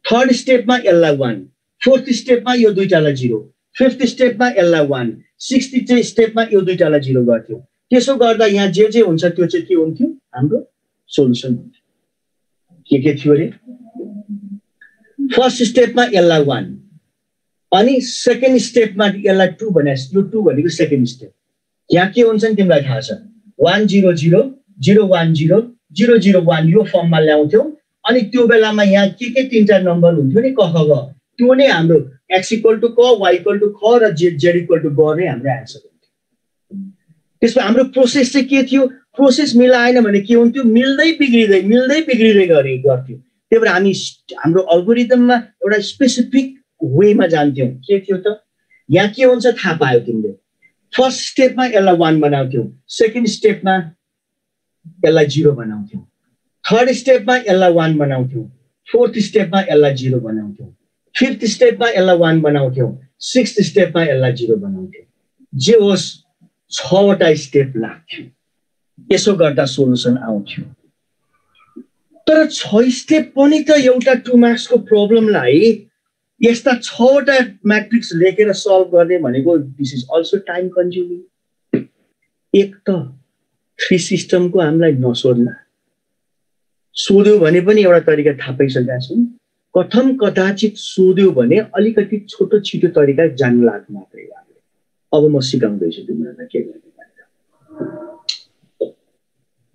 S1: थर्ड स्टेपमा यसलाई 1 फोर्थ स्टेपमा यो दुईटालाई 0 फिफ्थ स्टेपमा यसलाई 1 सिक्स्थ स्टेपमा यो दुईटालाई 0 गर्थ्यौं त्यसो गर्दा यहाँ जे हुन्छ त्यो चाहिँ के हुन्थ्यो हाम्रो सोलुसन हुन्थ्यो के थियो रे फर्स्ट स्टेपमा यसलाई 1 अनि सेकेन्ड स्टेपमा यसलाई 2 बनाएस यो 2 भनेको सेकेन्ड स्टेप यहाँ के हुन्छ नि तिमीलाई थाहा छ 1 0 0 0 1 0 0 0 1 यो फर्ममा ल्याउँथ्यौ अनि त्यो बेलामा यहाँ के तीनटा नम्बर हुन्थ्यो नि क ख ग त्यो नै हाम्रो x = क y = ख र z = ग नै हाम्रो आन्सर हुन्थ्यो त्यसमा हाम्रो प्रोसेस चाहिँ के थियो प्रोसेस मिलाएन भने के हुन्थ्यो मिल्दै बिग्रिदै गर्थ्यो त्यही भएर हामी हाम्रो अल्गोरिदममा एउटा स्पेसिफिक वेमा जान्थ्यौं के थियो त यहाँ के हुन्छ थाहा पायो तिमीले फर्स्ट स्टेपमा यसलाई 1 बनाउँथ्यौ सेकेन्ड स्टेपमा यसलाई 0 बनाउँथ्यौ थर्ड स्टेपमा यसलाई 1 बनाउँथ्यौ फोर्थ स्टेपमा यसलाई 0 बनाउँथ्यौ फिफ्थ स्टेपमा यसलाई 1 बनाउँथ्यौ सिक्स्थ स्टेपमा यसलाई 0 बनाउँथ्यौ जे होस् 6 वटा स्टेप लाग्थ्यो यसो गर्दा सोलुसन आउँथ्यो तर 6 स्टेप पनि त एउटा 2 मार्क्सको प्रब्लमलाई यस्ता 6 वटा म्याट्रिक्स लेखेर सल्भ गर्ने भनेको this is also time consuming एक त फ्री सिस्टमको हामीलाई नसोध्ला सोध्यो भने पनि एउटा तरिका थाहा पाइसकेका छौँ कथम कदाचित सोध्यो भने अलिकति छोटो छिटो तरिका जान्न लाग्छ मात्रै अब म सिकाउँदैछु तिमीहरूलाई के गर्ने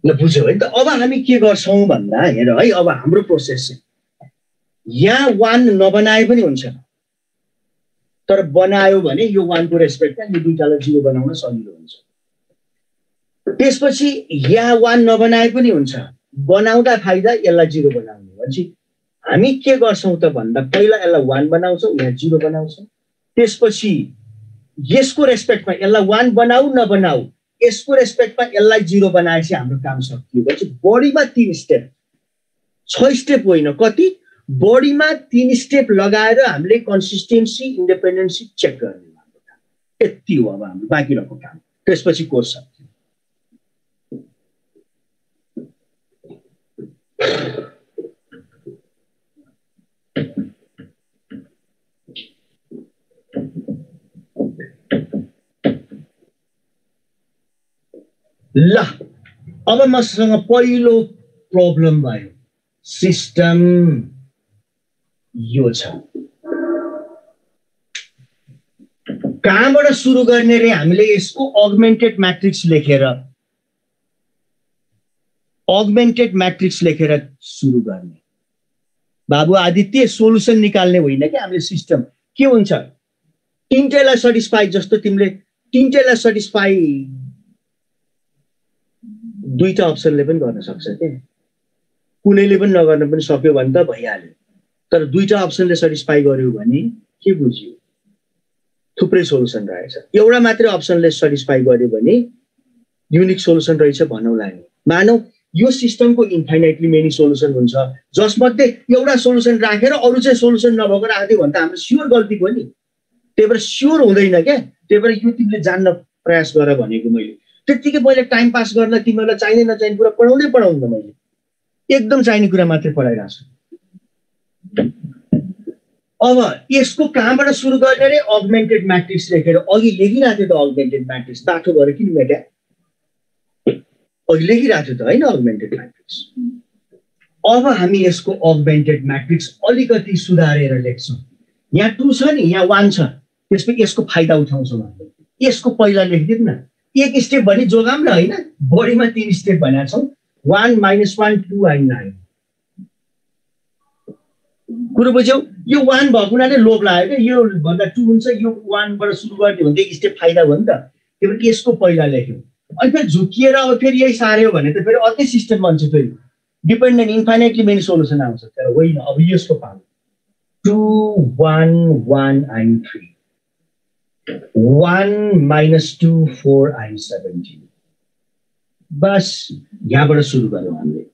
S1: ल बुझ्यौ है त अब हामी के गर्छौं भन्दा हेर है अब हाम्रो प्रोसेस चाहिँ यहाँ 1 नबनाए पनि हुन्छ तर बनायो भने यो 1 को रेस्पेक्टमा यो दुईटालाई 0 बनाउन सजिलो हुन्छ त्यसपछि यहाँ 1 नबनाए पनि हुन्छ बनाउँदा फाइदा यसलाई 0 बनाउने भन्छ हामी के गर्छौं त भन्दा पहिला यसलाई 1 बनाउँछौं यहाँ 0 बनाउँछौं त्यसपछि यसको रेस्पेक्टमा यसलाई 1 बनाऊ नबनाऊ यसको रेस्पेक्टमा यसलाई 0 बनाएपछि हाम्रो काम सकियो भन्छ बडीमा 3 स्टेप 6 स्टेप होइन कति बडीमा 3 स्टेप लगाएर हामीले कन्सिस्टेन्सी इन्डिपेन्डेन्सी चेक गर्ने हाम्रो काम यति हो अब हाम्रो बाँकी रहेको काम त्यसपछि कोर्स सक्छ ल अब मसँग पहिलो प्रब्लम भयो सिस्टम यो छ कहाँबाट सुरु गर्ने रे हामीले यसको अगमेन्टेड म्याट्रिक्स लेखेर सुरु गर्ने बाबु आदित्य सोलुसन निकाल्ने होइन कि हामीले सिस्टम के हुन्छ तीनटैलाई सटिस्फाई जस्तो तिमीले तीनटैलाई सटिस्फाई दुईटा अप्सनले पनि गर्न सक्छ के कुनैले पनि नगर्न पनि सक्यो भने त भइहाल्यो तर दुईटा अप्सनले सटिस्फाई गर्यो भने के बुझ्यो थुप्रै सोलुसन रहेछ एउटा मात्रै अप्सनले सटिस्फाई गर्यो भने युनिक सोलुसन रहेछ भनौँला नि मानौ यो सिस्टमको इन्फाइनाइटली मेनी सोलुसन हुन्छ जसमध्ये एउटा सोलुसन राखेर अरु चाहिँ सोलुसन नभएको राख्दियो भने त हाम्रो स्योर गल्ती हो नि त्यही भएर स्योर हुँदैन क्या त्यही भएर यो तिमीले जान्न प्रयास गर भनेको मैले त्यतिकै मैले टाइम पास गर्न तिमीलाई चाहिने नचाहिने कुरा पढाउँदैन मैले एकदम चाहिने कुरा मात्रै पढाइरहेको छु अब यसको कहाँबाट सुरु गर्ने रे अगमेन्टेड म्याट्रिक्स लेखेर अघि लेखिराथे त अगमेन्टेड म्याट्रिक्स ताठो भएर किन मेट्या अघि लेखिराथे त हैन अगमेन्टेड म्याट्रिक्स अब हामी यसको अगमेन्टेड म्याट्रिक्स अलिकति सुधारेर लेख्छौं यहाँ 2 छ नि यहाँ 1 छ त्यसपछि यसको फाइदा उठाउँछौं हामीले यसको पहिला लेखिदिउँ न, एक स्टेप भनी जोगाम न हैन, बढीमा 3 स्टेप भनेका छौँ। 1 - 1 2 and 9 कुरो बुझ्यौ? यो 1 भएको हुनाले लोभ लाग्यो क्या, यो भन्दा 2 हुन्छ, यो 1 बाट सुरु गर्ने भने एक स्टेप फाइदा हो नि त। त्यो पनि यसको पहिला लेख्यौँ। अनि फेरि झुकिएर अब फेरि यही सार्यो भने त फेरि अर्कै सिस्टम बन्छ, फेरि डिपेन्डेन्ट इन्फाइनाइटली मेनी सोलुसन आउँछ। तर होइन, अब यसको पाऊ 2 1 1 and 3 1 - 2 4 and 17 बस यहाँबाट सुरु गरौँ हामीले।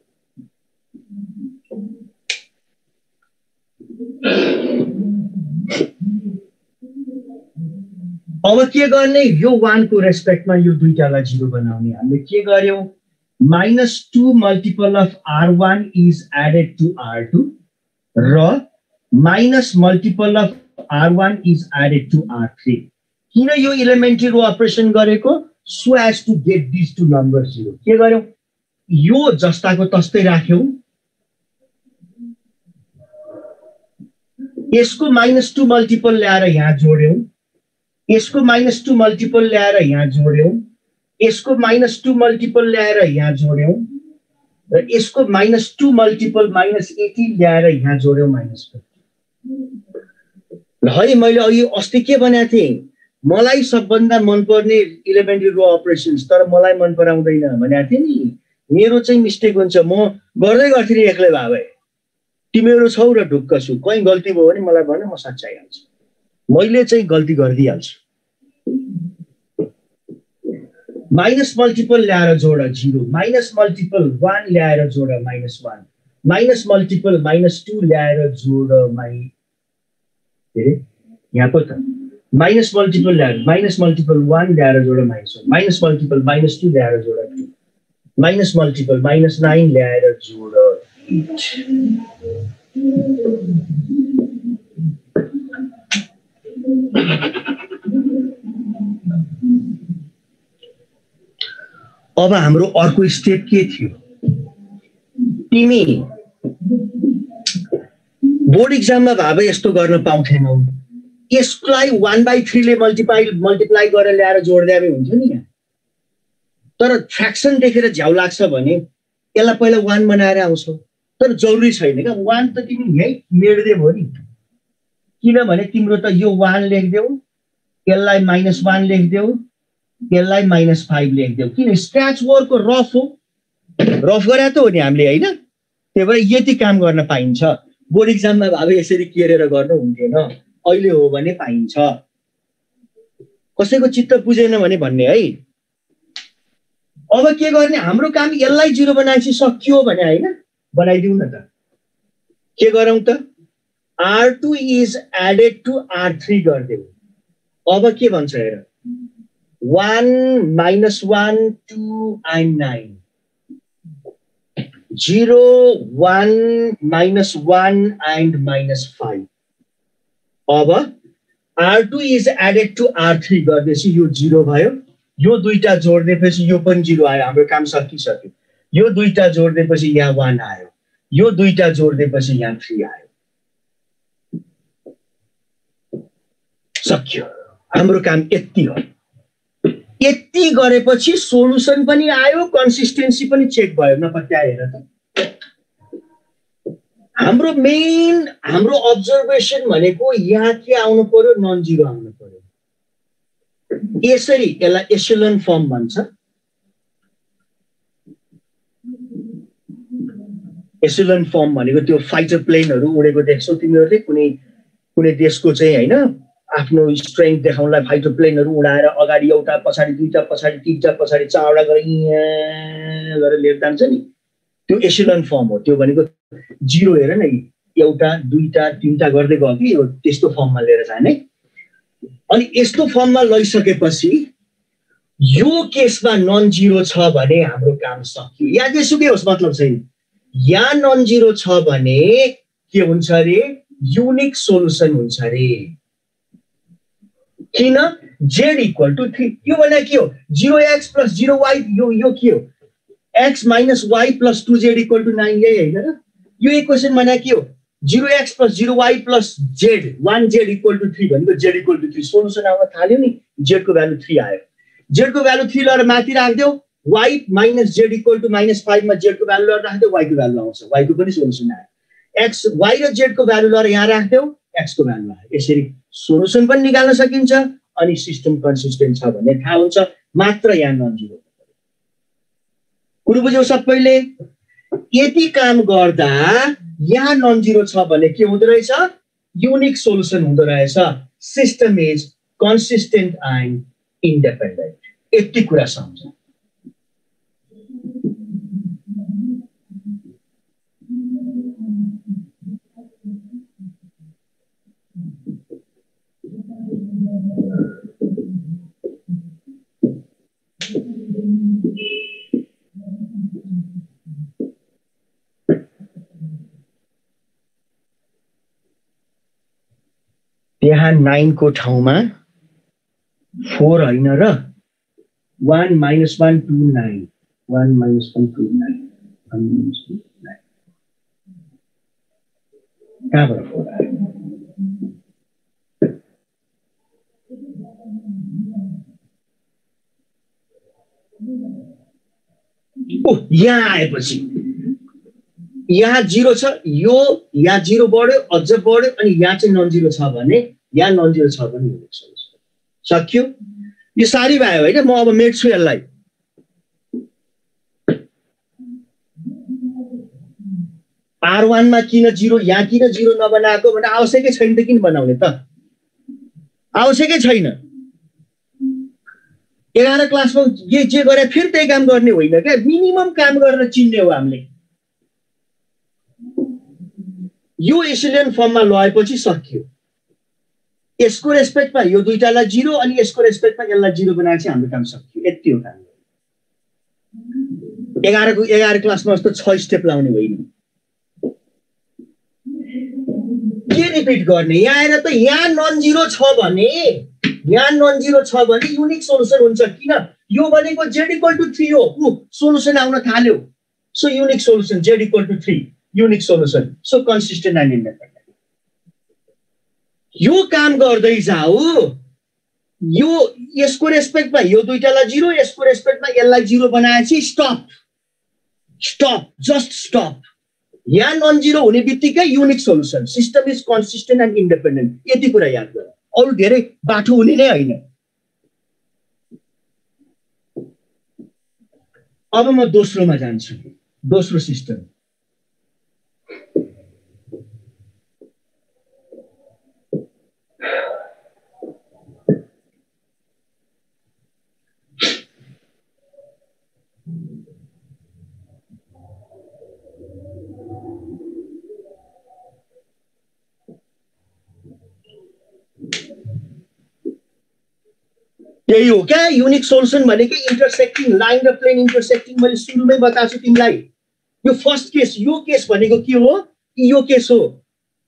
S1: अब के गर्ने, यो 1 को रेस्पेक्टमा यो दुईटालाई 0 बनाउने। हामीले के गर्यौं, -2 multiple of R1 is added to R2 र minus multiple of R1 is added to R3। किन यो इलिमेन्ट्री रो अपरेसन गरेको, so as to get this to number 0। के गर्यौं, यो जस्ताको तस्तै राख्यौं, यसको -2 मल्टिपल ल्याएर यहाँ जोड्यौं, यसको -2 मल्टिपल ल्याएर यहाँ जोड्यौं, यसको -2 मल्टिपल ल्याएर यहाँ जोड्यौं र यसको -2 मल्टिपल -18 ल्याएर यहाँ जोड्यौं -50। ल है, मैले अघि अस्ति के भनेको थिएँ, मलाई सबभन्दा मनपर्ने इलिमेन्ट्री रो अपरेसन्स, तर मलाई मन पराउँदैन भनेको थिएँ नि। मेरो चाहिँ मिस्टेक हुन्छ, म गर्दै गर्थेँ एक्लै भए भए। तिमीहरू छौ र ढुक्क छु, कहीँ गल्ती भयो भने मलाई भन, म सच्याइहाल्छु। मैले चाहिँ गल्ती गरिदिइहाल्छु। माइनस मल्टिपल ल्याएर जोड 0, माइनस मल्टिपल 1 ल्याएर जोड -1, माइनस मल्टिपल -2 ल्याएर जोड यहाँ पो त माइनस मल्टिपल ल्याएर माइनस मल्टिपल 1 ल्याएर जोड -1, माइनस मल्टिपल -2 ल्याएर जोड 2, माइनस मल्टिपल -9 ल्याएर जोड 8। अब हाम्रो अर्को स्टेप के थियो, तिमी बोर्ड इक्जाममा भावे यस्तो गर्न पाउँथेनौ। यसलाई 1/3 ले मल्टिप्लाई गरेर ल्याएर जोड्दै हुन्थ्यो नि यहाँ। तर फ्र्याक्सन देखेर झ्याउ लाग्छ भने यसलाई पहिला 1 बनाएर आउँछौ, तर जरुरी छैन क्या। 1 त तिमी यही मेट्दै भयो नि, किनभने तिम्रो त यो 1 लेख्देऊ, यसलाई -1 लेख्देऊ, यसलाई -5 लेख्देऊ। किन, स्क्रैच वर्क रफ हो, रफ गरे त हो नि हामीले हैन। त्यही भएर यति काम गर्न पाइन्छ। बोर्ड इक्जाममा भावे यसरी केरेर गर्नु हुन्थेन, अहिले हो भने पाइन्छ। कसैको चित्त बुझेन भने भन्ने है। अब के गर्ने, हाम्रो काम यसलाई 0 बनाएपछि सकियो भने हैन, बनाइदिउँ न त। के गरौँ त, R2 is added to R3 गरिदेऊ। अब के भन्छ हेर, 1 - 1 2 and 9, 0 1 -1 and -5। अब R2 is added to R3 गर्दैछु, यो 0 भयो। यो दुईटा जोड्दैपछि यो पनि 0 आयो, हाम्रो काम सकिसक्यो। यो दुईटा जोड्दैपछि यहाँ 1 आयो, यो दुईटा जोड्दैपछि यहाँ 3 आयो, सक्यो। हाम्रो काम यति हो। यति गरेपछि सोलुसन पनि आयो, कन्सिस्टेन्सी पनि चेक भयो। नपत्याए हेर त, हाम्रो मेन हाम्रो अब्जर्भेसन भनेको यहाँ के आउनु पर्यो, नन 0 आउनु पर्यो। यसरी यसलाई एशेलन फर्म भन्छ। एशेलन फर्म भनेको त्यो फाइटर प्लेनहरु उडेको देख्छौ तिमीहरुले, कुनै देशको चाहिँ हैन, आफ्नो स्ट्रेंथ देखाउनलाई फाइटर प्लेनहरु उडाएर अगाडि एउटा, पछाडी दुईटा, पछाडी तीनटा, पछाडी चारवटा गरेर लिएर जान्छ नि, त्यो एशेलन फर्म हो। त्यो भनेको 0 हेर न, एउटा दुईटा तीनटा गर्दै गयो कि यो त्यस्तो फर्ममा लिएर जाने। अनि यस्तो फर्ममा लैसकेपछि यो केसमा नन 0 छ भने हाम्रो काम सकियो। या जेसुकै होस् मतलब छैन, या नन 0 छ भने के हुन्छ रे, युनिक सोलुसन हुन्छ रे। किन, z = 3। यो भने के हो, 0x + 0y, यो के हो, x - y + 2z = 9। यही हैन र, यो इक्वेसन भने के हो, 0x + 0y + z 1z = 3 भनेको z = 3 सोलुसन आउन थाल्यो नि z को भ्यालु 3 आयो z को भ्यालु 3 लगाएर माथि राख्दियौ y - z = -5 मा z को भ्यालु लगाएर राख्दियौ y को भ्यालु आउँछ y को पनि सोलुसन आयो x y र z को भ्यालु लगाएर यहाँ राख्दियौ x को भ्यालु आयो यसरी सोलुसन पनि निकाल्न सकिन्छ अनि सिस्टम कन्सिस्टेन्ट छ भन्ने थाहा हुन्छ मात्र यहाँ नन जिरो कुरो बुझ्यौ सबैले यति काम गर्दा यहाँ नन जिरो छ भने के हुँदो रहेछ युनिक सोलुसन हुँदो रहेछ system is consistent and independent यति कुरा सम्झ यहाँ 9 को ठाउँमा 4 हैन र 1 - 1 2 9 1 - 1 2 9 1 - 2 9 कहाँबाट 4 आयो यहाँ आएपछि यहाँ 0 छ यो यहाँ 0 बढ्यो अझ बढ्यो अनि यहाँ चाहिँ नन जिरो छ भने यहाँ नन जिरो छ भने युनिक सोलुसन सक्यो यो सारी भयो हैन म अब मेट्छु यसलाई R1 मा किन 0 यहाँ किन 0 नबनाएको भने आवश्यकै छैन त किन बनाउने त आवश्यकै छैन 11 क्लासमा जे गरे फेरि त्यही काम गर्ने होइन के मिनिमम काम गरेर चिन्ने हो हामीले यो एसिलियन फर्ममा लगाएपछि सकियो यसको रेस्पेक्टमा यो दुईटालाई 0 अनि यसको रेस्पेक्टमा यसलाई 0 बनाएपछि हाम्रो काम सकियो यति हो काम 11 क्लासमा जस्तो 6 स्टेप लाउने होइन के रिपिट गर्ने यहाँ आएर त यहाँ नन जिरो छ भने युनिक सोलुसन हुन्छ किन यो भनेको z = 3 हो सोलुसन आउन थाल्यो so unique solution z = 3 unique solution so consistent and independent यो काम गर्दै जाऊ यो यसको रेस्पेक्टमा यो दुईटालाई 0 यसको रेस्पेक्टमा यसलाई 0 बनाएपछि स्टप जस्ट स्टप यहाँ नन जिरो हुने बित्तिकै unique solution system is consistent and independent यति कुरा याद गर अरु धेरै बाटो हुने नै हैन अब म दोस्रोमा जान्छु दोस्रो सिस्टम यही हो क्या युनिक सोलुसन भनेको इन्टरसेक्टिङ लाइन र प्लेन इन्टरसेक्टिङ मैले सुरुमै बताएको छु तिमीलाई यो फर्स्ट केस यो केस भनेको के हो यो केस हो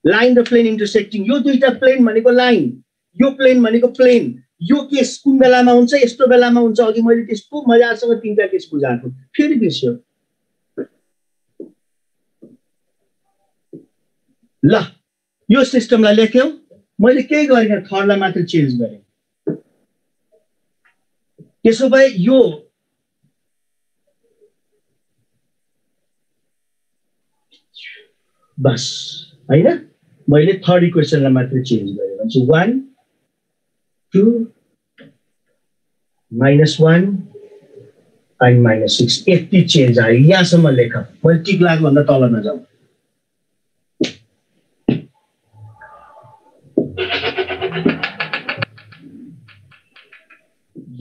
S1: लाइन र प्लेन इन्टरसेक्टिङ यो दुईटा प्लेन भनेको लाइन यो प्लेन भनेको प्लेन यो केस कुन बेलामा हुन्छ यस्तो बेलामा हुन्छ अघि मैले त्यस्तो मजासँग तीनटा केस बुझाएको फेरि बिर्स्यो ल यो सिस्टमलाई लेख्यौ मैले केही गरिन थर्डलाई मात्र चेन्ज गरेँ त्यसो भए यो बस हैन मैले थर्ड इक्वेसनलाई मात्र चेन्ज गरेँ भन्छु 1 2 -1 and -6 यति चेन्ज आयो यहाँसम्म लेख मैले टिक लाग्यो भन्दा तल नजाऊ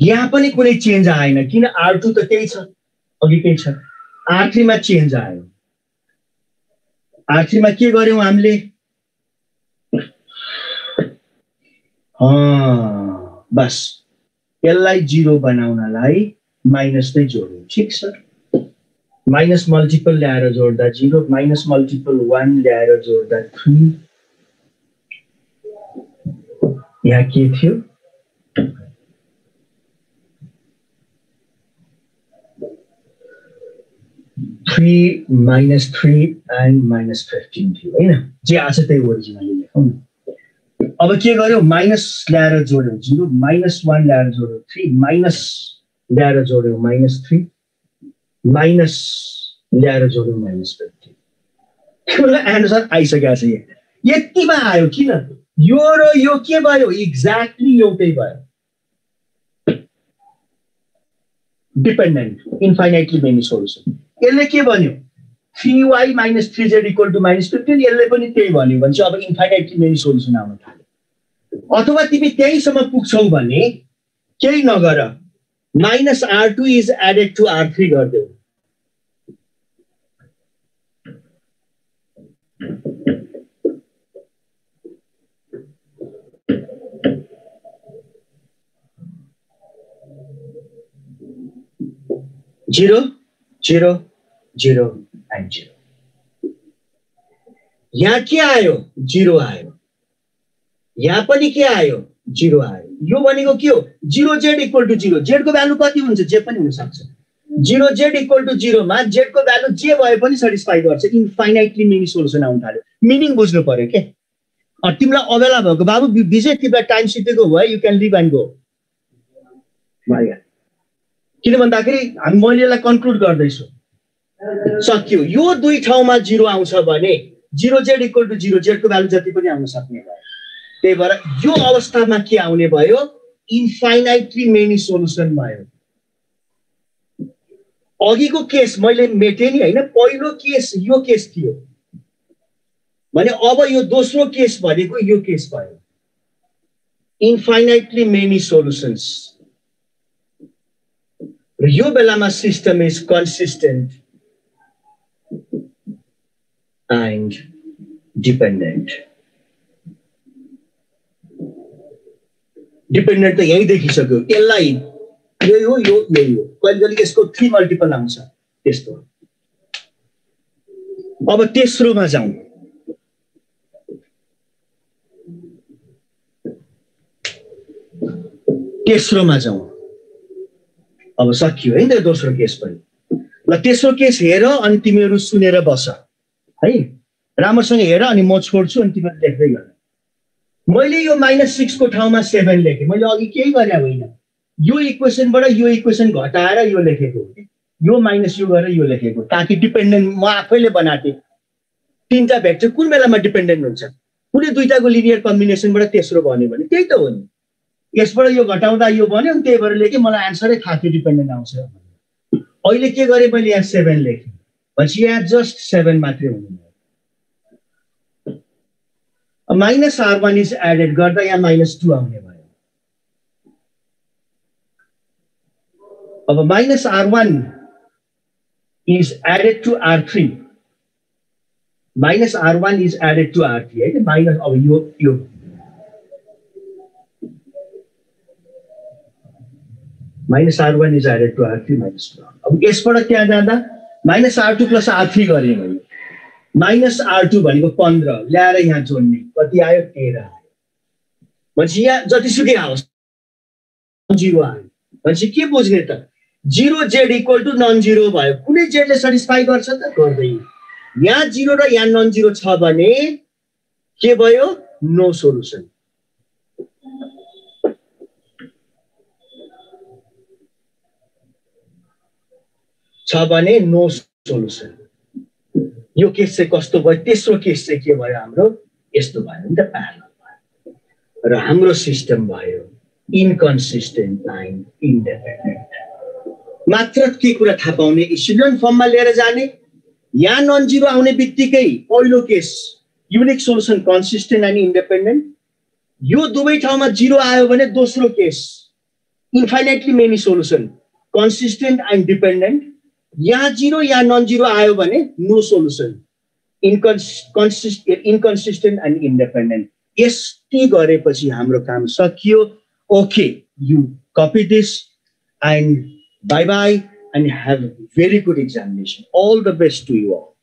S1: यहाँ पनि कुनै चेन्ज आएन किन R2 त त्यही छ अघिकै छ R3 मा चेन्ज आयो R3 मा के गर्यौं हामीले बस यसलाई 0 बनाउनलाई माइनस नै जोड्यौं ठीक छ माइनस मल्टिपल ल्याएर जोड्दा 0 माइनस मल्टिपल 1 ल्याएर जोड्दा 3 यहाँ के थियो 3 3 -3 and -15 थियो हैन जे आछ त्यही ओरिजिनली लेखौँ न अब के गर्यो माइनस ल्याएर जोड्यो 0 -1 ल्याएर जोड्यो 3 माइनस ल्याएर जोड्यो -3 माइनस ल्याएर जोड्यो -15 तिमीलाई एन्सर आइसकेको छ यतिमा आयो किन यो र यो के भयो एक्ज्याक्टली एउटै भयो डिपेन्डेन्ट इन्फाइनाइटली मेनी सोल्युसन यसले के भन्यो 3y - 3z = -15 यसले पनि त्यही भन्यो भने चाहिँ अब इन्फाइनाइटली मेनी सोल्युसन आउन थाल्यो अथवा तिमी त्यहीसम्म पुग्छौ भने केही नगर -r2 is added to r3 गर्देऊ Zero, zero, zero, and 0. यहाँ के आयो 0 आयो यहाँ पनि के आयो 0 आयो यो भनेको के हो 0z = 0 z को भ्यालु कति हुन्छ जे पनि हुन सक्छ 0z = 0 मा z को भ्यालु जे भए पनि सटिस्फाई गर्छ इन्फाइनाइटली मेनी सोल्युसन आउन थाल्यो मिनिङ बुझ्नु पर्यो के तिमीलाई अबेला भएको बाबु विजय तिमीलाई टाइम सिटेको भयो you can leave and go किन भन्दाखेरि हामी मैले यसलाई कन्क्लुड गर्दैछु सक्यो यो दुई ठाउँमा 0 आउँछ भने 0z = 0 z को भ्यालु जति पनि आउन सक्ने भयो त्यही भएर यो अवस्थामा के आउने भयो इन्फाइनाइटली मेनी सोल्युसन भयो अघिको केस मैले मेटे नि हैन पहिलो केस यो केस थियो भने अब यो दोस्रो केस भनेको यो केस भयो इन्फाइनाइटली मेनी सोल्युसन्स र यो बेलामा system is consistent and dependent dependent त यही देखिसक्यो यसलाई यही हो यही हो कहिले कहिले यसको 3 मल्टिपल आउँछ त्यस्तो अब तेस्रोमा जाउँ अब सकियो है त दोस्रो केस पनि ल तेस्रो केस हेर अनि तिमीहरू सुनेर बस है राम्रोसँग हेर अनि म छोड्छु अनि तिमीहरू लेख्दै गर मैले यो -6 को ठाउँमा 7 लेखेँ मैले अघि केही गरे होइन यो इक्वेसनबाट यो इक्वेसन घटाएर यो लेखेको हो यो माइनस यो गरेर यो लेखेको ताकि डिपेन्डेन्ट म आफैले बनाथे तीनटा भेक्टर कुन बेलामा डिपेन्डेन्ट हुन्छ कुनै दुईटाको लिनियर कम्बिनेसनबाट तेस्रो बन्यो भने त्यही त हो नि यसबाट यो घटाउँदा यो बन्यो अनि त्यही भएर लेखेँ मलाई आन्सरै थाहा थियो डिपेन्डेन्ट आउँछ अहिले के गरेँ मैले यहाँ 7 लेखेँ पछि यहाँ जस्ट 7 मात्रै हुने -r1 इज एडेड गर्दा यहाँ -2 आउने भयो अब -r1 is added to r3 -r1 is added to r3 है माइनस अब यो -r1 is added to r3 -2 अब यसबाट त्यहाँ जाँदा -r2 + r3 गरेँ मैले -r2 भनेको 15 ल्याएर यहाँ जोड्ने कति आयो 13 आयो भनेपछि यहाँ जतिसुकै आओस् 0 आयो भनेपछि के बुझ्ने त 0z = नन जिरो भयो कुनै जेडले सटिस्फाई गर्छ त गर्दैन यहाँ 0 र यहाँ नन जिरो छ भने के भयो नो सोल्युसन छ भने नो सोल्युसन यो केस चाहिँ कस्तो भयो तेस्रो केस चाहिँ के भयो हाम्रो यस्तो भयो नि त प्यारलल भयो र हाम्रो सिस्टम भयो इन्कन्सिस्टेन्ट एन्ड इन्डिपेन्डेन्ट मात्र के कुरा थाहा पाउने इक्विभ्यालेन्ट फर्ममा लिएर जाने यहाँ नन जिरो आउने बित्तिकै पहिलो case unique solution consistent and independent यो दुवै ठाउँमा 0 आयो भने दोस्रो case infinitely many solution consistent and dependent यहाँ 0 यहाँ नन जिरो आयो भने no solution inconsistent and independent यति गरेपछि हाम्रो काम सकियो okay you copy this and bye bye and have a very good examination. All the best to you all.